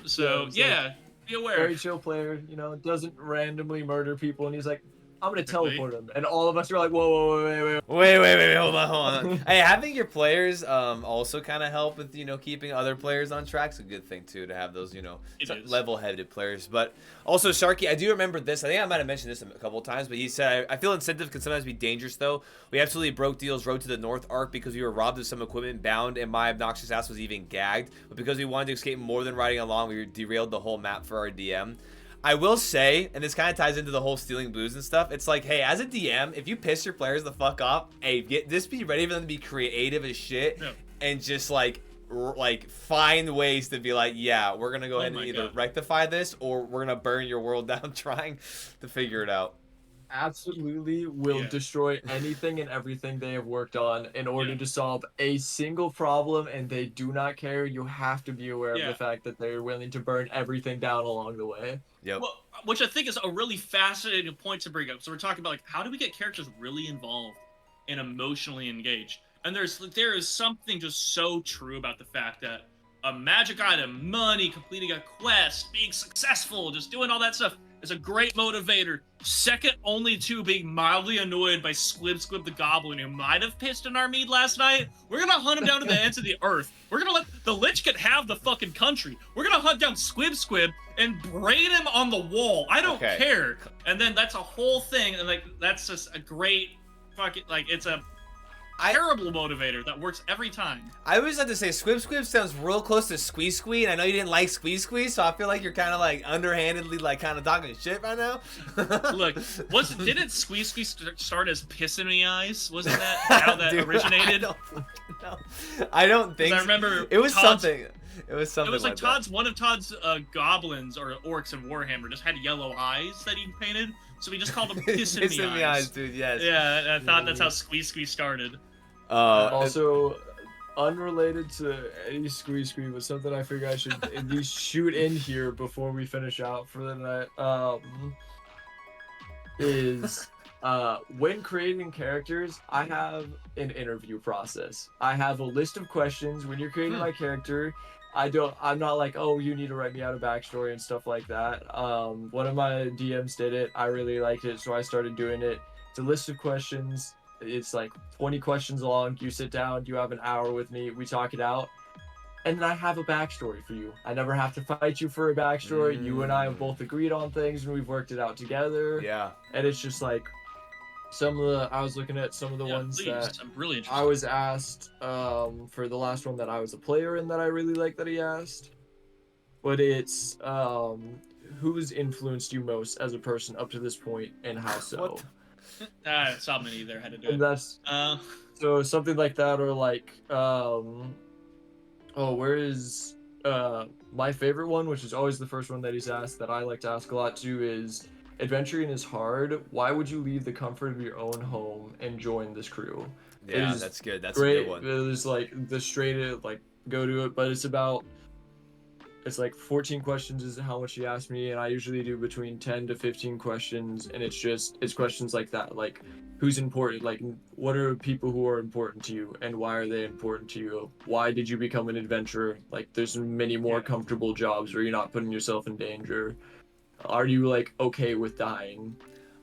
[SPEAKER 2] So yeah, be aware.
[SPEAKER 3] Very chill player, you know, doesn't randomly murder people, and he's like, I'm gonna
[SPEAKER 2] Really?
[SPEAKER 3] teleport him, and all of us are like, whoa, wait.
[SPEAKER 1] Wait, hold on. Hey, having your players also kind of help with, keeping other players on track. It's a good thing, too, to have those,
[SPEAKER 2] It is.
[SPEAKER 1] level-headed players. But also, Sharky, I do remember this. I think I might have mentioned this a couple of times, but he said, I feel incentive can sometimes be dangerous, though. We absolutely broke Deal's Road to the North arc because we were robbed of some equipment bound, and my obnoxious ass was even gagged. But because we wanted to escape more than riding along, we derailed the whole map for our DM. I will say, and this kind of ties into the whole stealing booze and stuff, it's like, hey, as a DM, if you piss your players the fuck off, hey, just be ready for them to be creative as shit, and just like find ways to be like, yeah, we're gonna go ahead and either rectify this, or we're gonna burn your world down trying to figure it out.
[SPEAKER 3] Absolutely will destroy anything and everything they have worked on in order to solve a single problem, and they do not care. You have to be aware of the fact that they're willing to burn everything down along the way.
[SPEAKER 1] Yep.
[SPEAKER 2] Well, which I think is a really fascinating point to bring up. So we're talking about like, how do we get characters really involved and emotionally engaged? And there is something just so true about the fact that a magic item, money, completing a quest, being successful, just doing all that stuff is a great motivator. Second only to being mildly annoyed by Squib the Goblin, who might have pissed in our mead last night. We're gonna hunt him down to the ends of the earth. We're gonna let the Lich King have the fucking country. We're gonna hunt down Squib and braid him on the wall. I don't care. And then that's a whole thing, and like that's just a great fucking it's a terrible motivator that works every time.
[SPEAKER 1] I always like to say Squib sounds real close to Squee, and I know you didn't like Squee, so I feel like you're kind of like underhandedly like kind of talking shit right now.
[SPEAKER 2] Look, didn't Squee start as Piss in Me Eyes? Wasn't that how that originated?
[SPEAKER 1] I don't think.
[SPEAKER 2] I remember
[SPEAKER 1] it was something. It was something.
[SPEAKER 2] It was like one of Todd's goblins or orcs in Warhammer just had yellow eyes that he painted, so we just called them Piss in Me Eyes.
[SPEAKER 1] Dude. Yes.
[SPEAKER 2] Yeah, I thought that's how Squee started.
[SPEAKER 3] Also, unrelated to any Squee, but something I figure I should at least shoot in here before we finish out for the night. Is when creating characters, I have an interview process. I have a list of questions. When you're creating my character, I'm not like, oh, you need to write me out a backstory and stuff like that. One of my DMs did it. I really liked it, so I started doing it. It's a list of questions. It's like 20 questions long. You sit down, you have an hour with me, we talk it out. and then I have a backstory for you. I never have to fight you for a backstory. You and I have both agreed on things, and we've worked it out together.
[SPEAKER 1] Yeah.
[SPEAKER 3] And it's just like I was looking at some of the ones
[SPEAKER 2] please.
[SPEAKER 3] that
[SPEAKER 2] I'm really interested.
[SPEAKER 3] I was asked for the last one that I was a player in that I really like that he asked. But it's who's influenced you most as a person up to this point, and how so?
[SPEAKER 2] Saw many there had to do
[SPEAKER 3] And
[SPEAKER 2] it.
[SPEAKER 3] that's so something like that, or like where is my favorite one, which is always the first one that he's asked that I like to ask a lot too, is adventuring is hard. Why would you leave the comfort of your own home and join this crew?
[SPEAKER 1] Yeah, that's good. That's
[SPEAKER 3] great.
[SPEAKER 1] a good one.
[SPEAKER 3] It is like the straight like go to it, but it's like 14 questions is how much he asked me, and I usually do between 10 to 15 questions, and it's questions like that, like who's important, like what are people who are important to you and why are they important to you, why did you become an adventurer, like there's many more comfortable jobs where you're not putting yourself in danger, are you like okay with dying,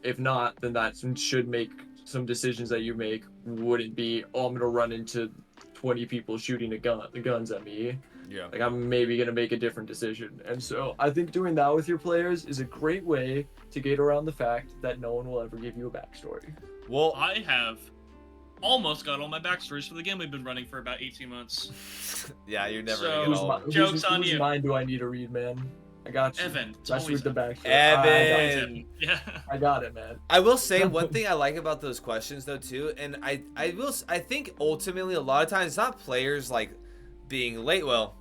[SPEAKER 3] if not then that should make some decisions that you make wouldn't be, oh, I'm gonna run into 20 people shooting guns at me.
[SPEAKER 1] Yeah.
[SPEAKER 3] Like I'm maybe gonna make a different decision. And so I think doing that with your players is a great way to get around the fact that no one will ever give you a backstory.
[SPEAKER 1] Well,
[SPEAKER 2] I have almost got all my backstories for the game we've been running for about 18 months.
[SPEAKER 1] yeah, you're never
[SPEAKER 2] So-
[SPEAKER 1] gonna get all of them.
[SPEAKER 2] Joke's on
[SPEAKER 3] whose
[SPEAKER 2] you.
[SPEAKER 3] mind do I need to read, man? I got you.
[SPEAKER 2] Evan. It's
[SPEAKER 3] That's
[SPEAKER 2] always
[SPEAKER 3] with the
[SPEAKER 2] Evan.
[SPEAKER 3] backstory.
[SPEAKER 1] Evan.
[SPEAKER 2] Yeah.
[SPEAKER 3] I got it, man.
[SPEAKER 1] I will say one thing I like about those questions though too, and I think ultimately a lot of times it's not players like being late. Well,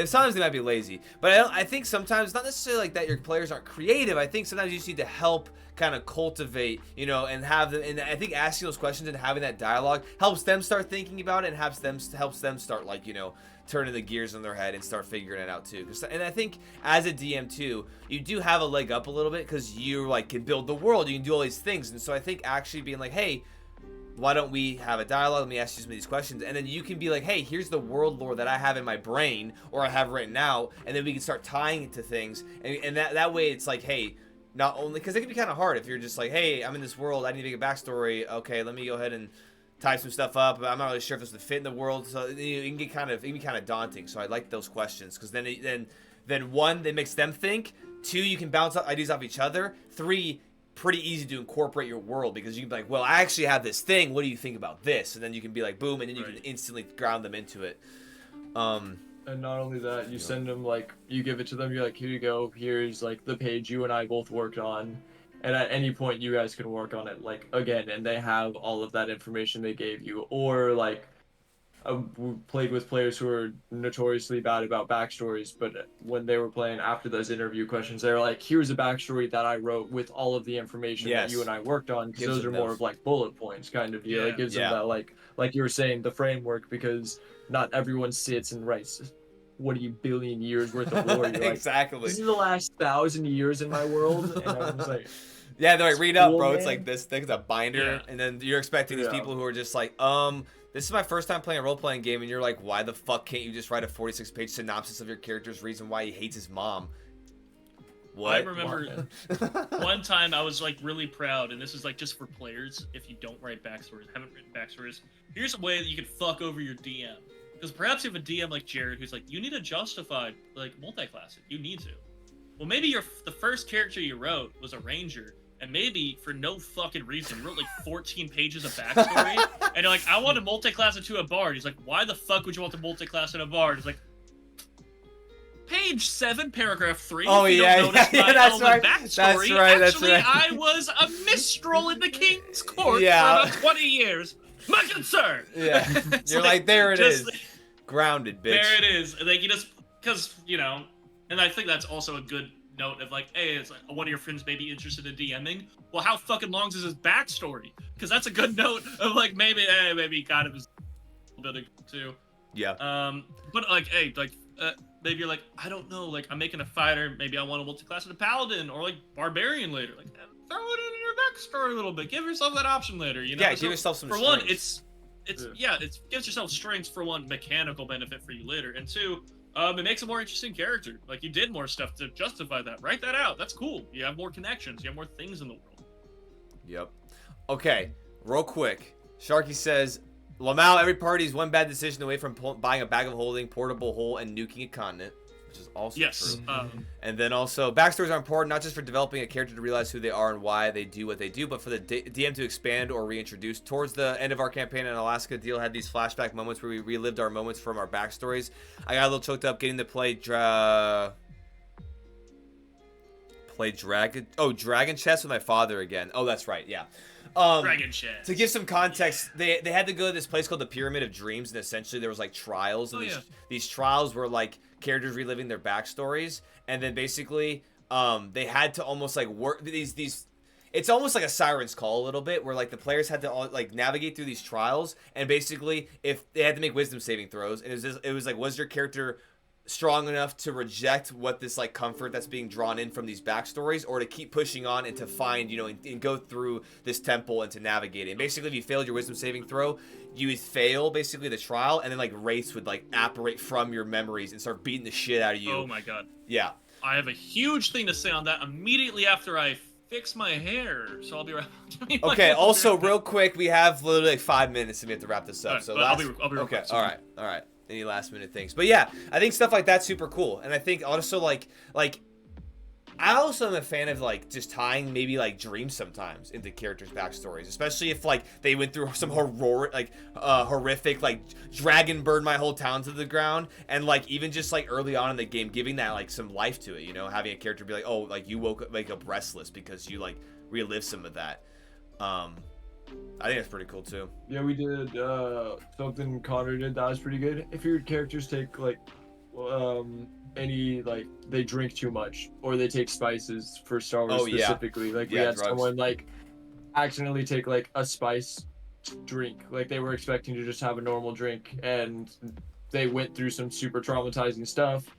[SPEAKER 1] sometimes they might be lazy, but I think sometimes it's not necessarily like that your players aren't creative. I think sometimes you just need to help kind of cultivate, and have them. And I think asking those questions and having that dialogue helps them start thinking about it and helps them start like turning the gears in their head and start figuring it out too. And I think as a DM too, you do have a leg up a little bit because you like can build the world, you can do all these things, and so I think actually being like, hey, why don't we have a dialogue? Let me ask you some of these questions, and then you can be like, hey, here's the world lore that I have in my brain or I have written out, and then we can start tying it to things, and that way it's like, hey, not only because it can be kind of hard if you're just like, hey, I'm in this world, I need to make a backstory. Okay, let me go ahead and type some stuff up. I'm not really sure if this would fit in the world, so it can be kind of daunting. So I like those questions because then one, it makes them think. Two, you can bounce ideas off each other. Three, pretty easy to incorporate your world because you can be like, well, I actually have this thing. What do you think about this? And then you can be like, boom, and then you can instantly ground them into it.
[SPEAKER 3] And not only that, you send them like you give it to them. You're like, here you go. Here's like the page you and I both worked on. And at any point, you guys can work on it, like, again, and they have all of that information they gave you. Or, like, we played with players who are notoriously bad about backstories, but when they were playing after those interview questions, they were like, here's a backstory that I wrote with all of the information that you and I worked on, because those are more of, like, bullet points kind of deal. It gives them that, like you were saying, the framework, because not everyone sits and writes 20 billion years worth of lore. You're
[SPEAKER 1] exactly.
[SPEAKER 3] Like, this is the last 1,000 years in my world, and I was like...
[SPEAKER 1] Yeah, they're like, read up, bro.
[SPEAKER 3] Man.
[SPEAKER 1] It's like this thing's a binder, and then you're expecting these people who are just like, this is my first time playing a role-playing game, and you're like, why the fuck can't you just write a 46-page synopsis of your character's reason why he hates his mom? What?
[SPEAKER 2] I remember one time I was like really proud, and this is like just for players. If you don't write backstories, haven't written backstories, here's a way that you can fuck over your DM. Because perhaps you have a DM like Jared who's like, you need to justify like multi-classing. You need to. Well, maybe the first character you wrote was a ranger, and maybe for no fucking reason, you wrote like 14 pages of backstory, and you're like, I want to multi-class into a bard. He's like, why the fuck would you want to multi-class in a bard? He's like, page 7, paragraph 3.
[SPEAKER 1] Oh, yeah, that's right.
[SPEAKER 2] Backstory. Actually, I was a minstrel in the king's court for about 20 years. My concern.
[SPEAKER 1] Yeah, you're like, there it is. Grounded, bitch.
[SPEAKER 2] There it is. Like, you just, because, and I think that's also a good note of like, hey, it's like one of your friends may be interested in DMing. Well, how fucking long is his backstory? Because that's a good note of like maybe kind of his building too.
[SPEAKER 1] Yeah.
[SPEAKER 2] But like, hey, like maybe you're like, I don't know, like I'm making a fighter. Maybe I want to multi-class in a paladin or like barbarian later. Like throw it in your backstory a little bit. Give yourself that option later.
[SPEAKER 1] Yeah, give yourself some.
[SPEAKER 2] For
[SPEAKER 1] strengths.
[SPEAKER 2] one, it gives yourself strengths for one, mechanical benefit for you later, and two. It makes a more interesting character. Like, you did more stuff to justify that. Write that out. That's cool. You have more connections. You have more things in the world.
[SPEAKER 1] Yep. Okay, real quick. Sharky says, Lamau, every party is one bad decision away from buying a bag of holding, portable hole, and nuking a continent, which is also
[SPEAKER 2] Yes.
[SPEAKER 1] true. And then also, backstories are important not just for developing a character to realize who they are and why they do what they do, but for the DM to expand or reintroduce. Towards the end of our campaign in Alaska, Deal had these flashback moments where we relived our moments from our backstories. I got a little choked up getting to play Dragon Chess with my father again. Oh, that's right, yeah.
[SPEAKER 2] Dragon Chess.
[SPEAKER 1] To give some context, they had to go to this place called the Pyramid of Dreams, and essentially there was like trials, and these trials were like characters reliving their backstories, and then basically they had to almost like work these. It's almost like a Siren's Call a little bit, where like the players had to like navigate through these trials, and basically if they had to make wisdom saving throws, and it was like, was your character strong enough to reject what this like comfort that's being drawn in from these backstories, or to keep pushing on and to find, you know, and go through this temple and to navigate it. And basically if you failed your wisdom saving throw, you would fail basically the trial, and then like wraiths would like apparate from your memories and start beating the shit out of you.
[SPEAKER 2] Oh my god.
[SPEAKER 1] Yeah.
[SPEAKER 2] I have a huge thing to say on that immediately after I fix my hair, so I'll be right.
[SPEAKER 1] Okay, also real quick, we have literally like 5 minutes and we have to wrap this up.
[SPEAKER 2] Right,
[SPEAKER 1] so
[SPEAKER 2] I'll be real
[SPEAKER 1] okay,
[SPEAKER 2] quick.
[SPEAKER 1] all right. Any last minute things? But yeah, I think stuff like that's super cool. And I think also like I also am a fan of like just tying maybe like dreams sometimes into characters' backstories, especially if like they went through some horrific like dragon burned my whole town to the ground, and like even just like early on in the game giving that like some life to it, you know, having a character be like, oh, like you wake up restless because you like relive some of that. I think that's pretty cool too.
[SPEAKER 3] Yeah, we did something Connor did that was pretty good. If your characters take like any like they drink too much or they take spices for Star Wars specifically. Like we had
[SPEAKER 1] drugs.
[SPEAKER 3] someone like accidentally take like a spice drink. Like they were expecting to just have a normal drink and they went through some super traumatizing stuff.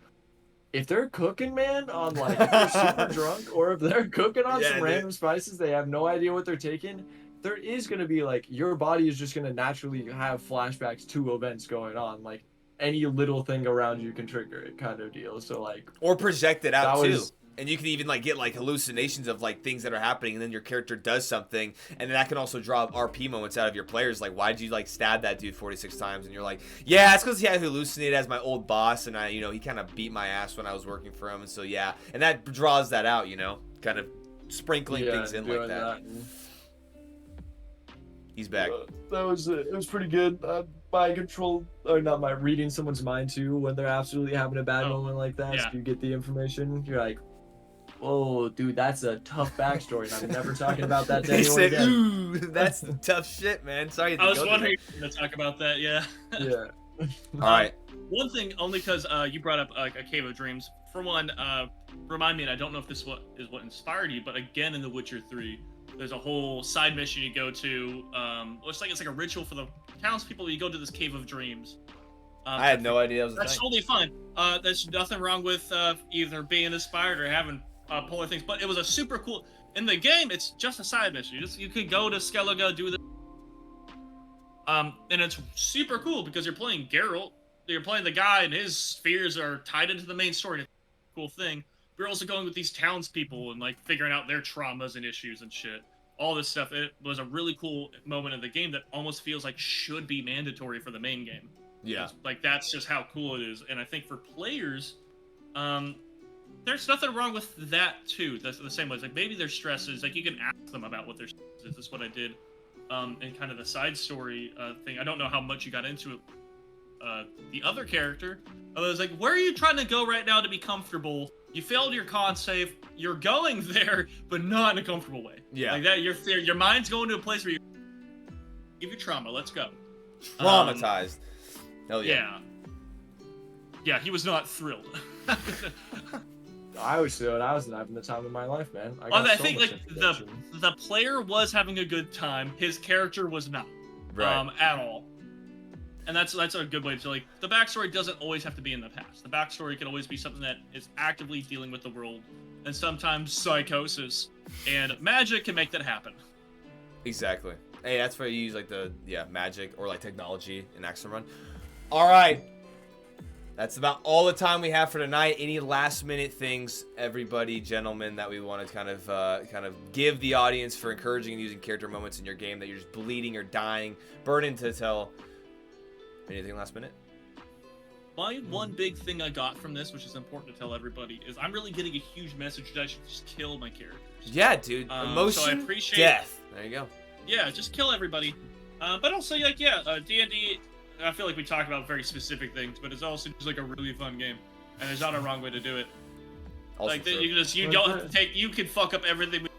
[SPEAKER 3] If they're cooking, man, on like if they're super drunk, or if they're cooking on some random spices, they have no idea what they're taking. There is going to be like your body is just going to naturally have flashbacks to events going on. Like any little thing around you can trigger it, kind of deal. So like,
[SPEAKER 1] or project it out too. And you can even like get like hallucinations of like things that are happening, and then your character does something, and then that can also draw RP moments out of your players. Like, why'd you like stab that dude 46 times? And you're like, yeah, it's because he had hallucinated as my old boss, and I, you know, he kind of beat my ass when I was working for him, and so yeah, and that draws that out, you know, kind of sprinkling things in like that. He's back.
[SPEAKER 3] That was it was pretty good. Mind control, or not my reading someone's mind too when they're absolutely having a bad moment like that. So you get the information, you're like, oh, dude, that's a tough backstory, and I'm never talking about that to anyone again.
[SPEAKER 1] Ooh, that's tough shit, man. Sorry.
[SPEAKER 2] I was wondering if you were gonna talk about that. Yeah.
[SPEAKER 3] Yeah.
[SPEAKER 1] All right.
[SPEAKER 2] One thing, only because you brought up like a Cave of Dreams. For one, remind me, and I don't know if this is what inspired you, but again in The Witcher 3, there's a whole side mission you go to. It's like a ritual for the townspeople. You go to this Cave of Dreams.
[SPEAKER 1] I had no idea.
[SPEAKER 2] That's totally fine. There's nothing wrong with either being inspired or having polar things, but it was a super cool. In the game, it's just a side mission. You could go to Skellige, do this. And it's super cool because you're playing Geralt. You're playing the guy, and his fears are tied into the main story. It's a cool thing. We're also going with these townspeople and like figuring out their traumas and issues and shit. All this stuff. It was a really cool moment in the game that almost feels like should be mandatory for the main game.
[SPEAKER 1] Yeah.
[SPEAKER 2] Like that's just how cool it is. And I think for players, there's nothing wrong with that too. That's the same way. It's like maybe their stresses. Like you can ask them about what their stress is. This is what I did. And kind of the side story thing. I don't know how much you got into it. The other character, I was like, where are you trying to go right now to be comfortable? You failed your con save. You're going there, but not in a comfortable way.
[SPEAKER 1] Yeah.
[SPEAKER 2] Like that. Your mind's going to a place where you give you trauma. Let's go.
[SPEAKER 1] Traumatized. Hell yeah.
[SPEAKER 2] Yeah, he was not thrilled.
[SPEAKER 3] I was thrilled. I was having the time of my life, man.
[SPEAKER 2] I think like the player was having a good time. His character was not.
[SPEAKER 1] Right.
[SPEAKER 2] At all. And that's a good way to like the backstory doesn't always have to be in the past. The backstory can always be something that is actively dealing with the world, and sometimes psychosis and magic can make that happen.
[SPEAKER 1] Exactly. Hey, that's where you use like the magic or like technology in Action Run. All right. That's about all the time we have for tonight. Any last minute things, everybody, gentlemen, that we want to kind of give the audience for encouraging and using character moments in your game that you're just bleeding or dying, burning to tell? Anything last minute?
[SPEAKER 2] My one big thing I got from this, which is important to tell everybody, is I'm really getting a huge message that I should just kill my characters.
[SPEAKER 1] Yeah, dude. Emotion,
[SPEAKER 2] so I appreciate
[SPEAKER 1] death. There you go.
[SPEAKER 2] Yeah, just kill everybody. But also, like, D&D, I feel like we talk about very specific things, but it's also just like a really fun game, and there's not a wrong way to do it.
[SPEAKER 1] Also
[SPEAKER 2] like,
[SPEAKER 1] true.
[SPEAKER 2] you don't have to take. You can fuck up everything, but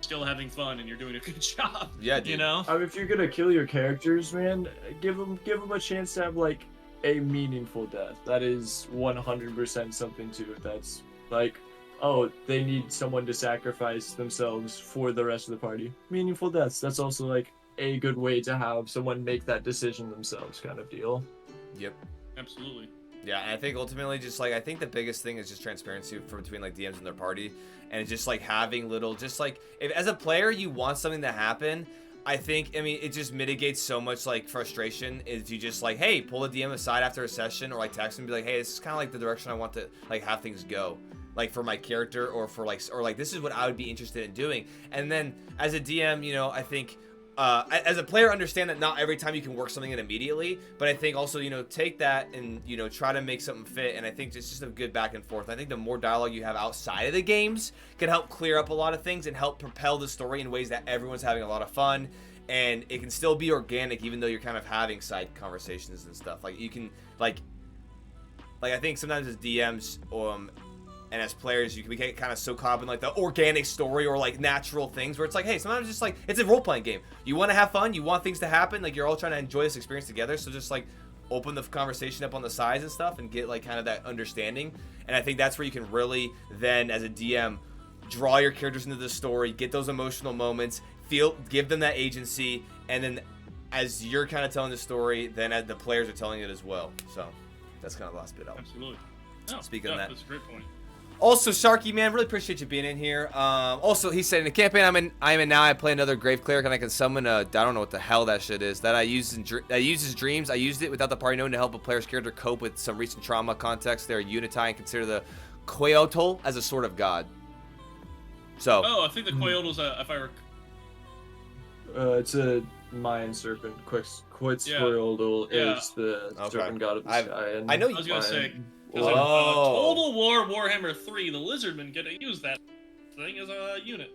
[SPEAKER 2] still having fun, and you're doing a good job.
[SPEAKER 1] Yeah, dude.
[SPEAKER 2] You know.
[SPEAKER 3] I mean, if you're gonna kill your characters, man, give them a chance to have like a meaningful death. That is 100% something to it. That's like, oh, they need someone to sacrifice themselves for the rest of the party. Meaningful deaths. That's also like a good way to have someone make that decision themselves, kind of deal.
[SPEAKER 1] Yep.
[SPEAKER 2] Absolutely.
[SPEAKER 1] Yeah, and I think ultimately just like I think the biggest thing is just transparency for between like DMs and their party, and it's just like having little just like if as a player you want something to happen, I mean it just mitigates so much like frustration if you just like, hey, pull the DM aside after a session or like text and be like, hey, this is kind of like the direction I want to like have things go, like for my character or for like or like this is what I would be interested in doing. And then as a DM, you know, I think as a player, understand that not every time you can work something in immediately, but I think also, you know, take that and, you know, try to make something fit. And I think it's just a good back and forth. I think the more dialogue you have outside of the games can help clear up a lot of things and help propel the story in ways that everyone's having a lot of fun. And it can still be organic, even though you're kind of having side conversations and stuff. Like you can like I think sometimes as DMs, and as players, we get kind of so caught up in like the organic story or like natural things where it's like, hey, sometimes just like it's a role-playing game. You want to have fun, you want things to happen, like you're all trying to enjoy this experience together. So just like open the conversation up on the sides and stuff and get like kind of that understanding. And I think that's where you can really then as a DM draw your characters into the story, get those emotional moments, give them that agency, and then as you're kind of telling the story, then as the players are telling it as well. So that's kind of the last bit out.
[SPEAKER 2] Absolutely. No,
[SPEAKER 1] Speaking of that,
[SPEAKER 2] that's a great point.
[SPEAKER 1] also, Sharky, man, really appreciate you being in here. Also, he said in the campaign I'm in now, I play another Grave Cleric, and I can summon a, I don't know what the hell that shit is, that I use uses dreams. I used it without the party knowing to help a player's character cope with some recent trauma context. They're Unitai and consider the Coyotl as a sort of god. So.
[SPEAKER 2] Oh, I think the Coyotl is
[SPEAKER 3] It's a Mayan serpent. Quetzalcoatl is the serpent god of the sky. And
[SPEAKER 1] I know
[SPEAKER 2] I was gonna say.
[SPEAKER 1] Whoa.
[SPEAKER 2] Total War Warhammer 3, the Lizardmen get to use that thing as a unit.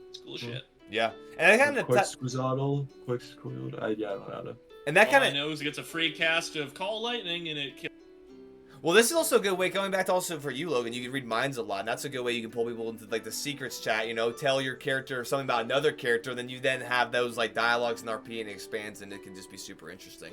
[SPEAKER 2] It's cool as shit.
[SPEAKER 1] Yeah, and I kind of
[SPEAKER 3] Quetzalcoatl. I don't know how to.
[SPEAKER 1] And that kind of
[SPEAKER 2] I know is it gets a free cast of Call Lightning and it kills.
[SPEAKER 1] Well, this is also a good way, going back to also for you, Logan, you can read minds a lot, and that's a good way you can pull people into, like, the secrets chat, you know, tell your character something about another character, and then you then have those, like, dialogues in RP, and it expands, and it can just be super interesting.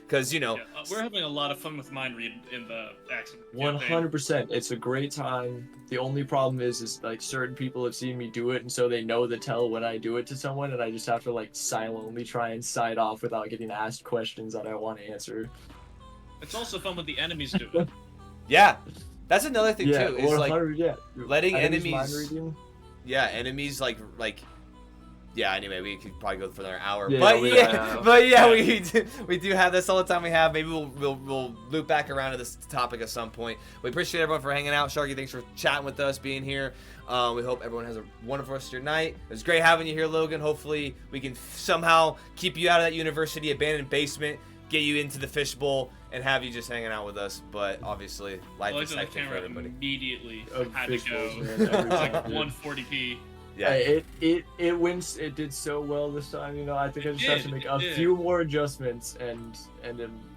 [SPEAKER 1] Because, you know...
[SPEAKER 2] Yeah, we're having a lot of fun with mind read in the accident.
[SPEAKER 3] 100%. It's a great time. The only problem is, like, certain people have seen me do it, and so they know the tell when I do it to someone, and I just have to, like, silently try and side off without getting asked questions that I want to answer.
[SPEAKER 2] It's also fun when the enemies do it.
[SPEAKER 1] Yeah, that's another thing too. Is like letting enemies.
[SPEAKER 3] Mind reading.
[SPEAKER 1] Yeah, enemies like. Yeah. Anyway, we could probably go for another hour.
[SPEAKER 3] Yeah,
[SPEAKER 1] but we do have this all the time we have. Maybe we'll loop back around to this topic at some point. We appreciate everyone for hanging out. Sharky, thanks for chatting with us, being here. We hope everyone has a wonderful rest of your night. It was great having you here, Logan. Hopefully, we can somehow keep you out of that university abandoned basement, get you into the fishbowl, and have you just hanging out with us. But obviously, life is hectic for everybody.
[SPEAKER 2] Immediately
[SPEAKER 3] Of
[SPEAKER 2] had to go.
[SPEAKER 3] fishbowls, man,
[SPEAKER 2] It's like 140p.
[SPEAKER 1] Yeah.
[SPEAKER 3] It wins. It did so well this time. You know, I think I just have to make a few more adjustments, and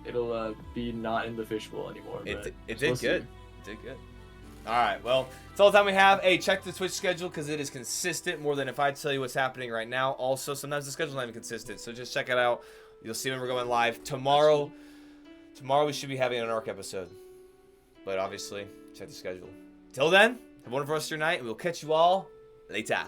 [SPEAKER 3] it'll be not in the fishbowl anymore.
[SPEAKER 1] It
[SPEAKER 3] but
[SPEAKER 1] did good. It did good. All right, well, it's all the time we have. Hey, check the Twitch schedule because it is consistent more than if I tell you what's happening right now. Also, sometimes the schedule's not even consistent, so just check it out. You'll see when we're going live tomorrow. Tomorrow we should be having an ARC episode, but obviously check the schedule. Till then, have a wonderful rest of your night, and we'll catch you all later.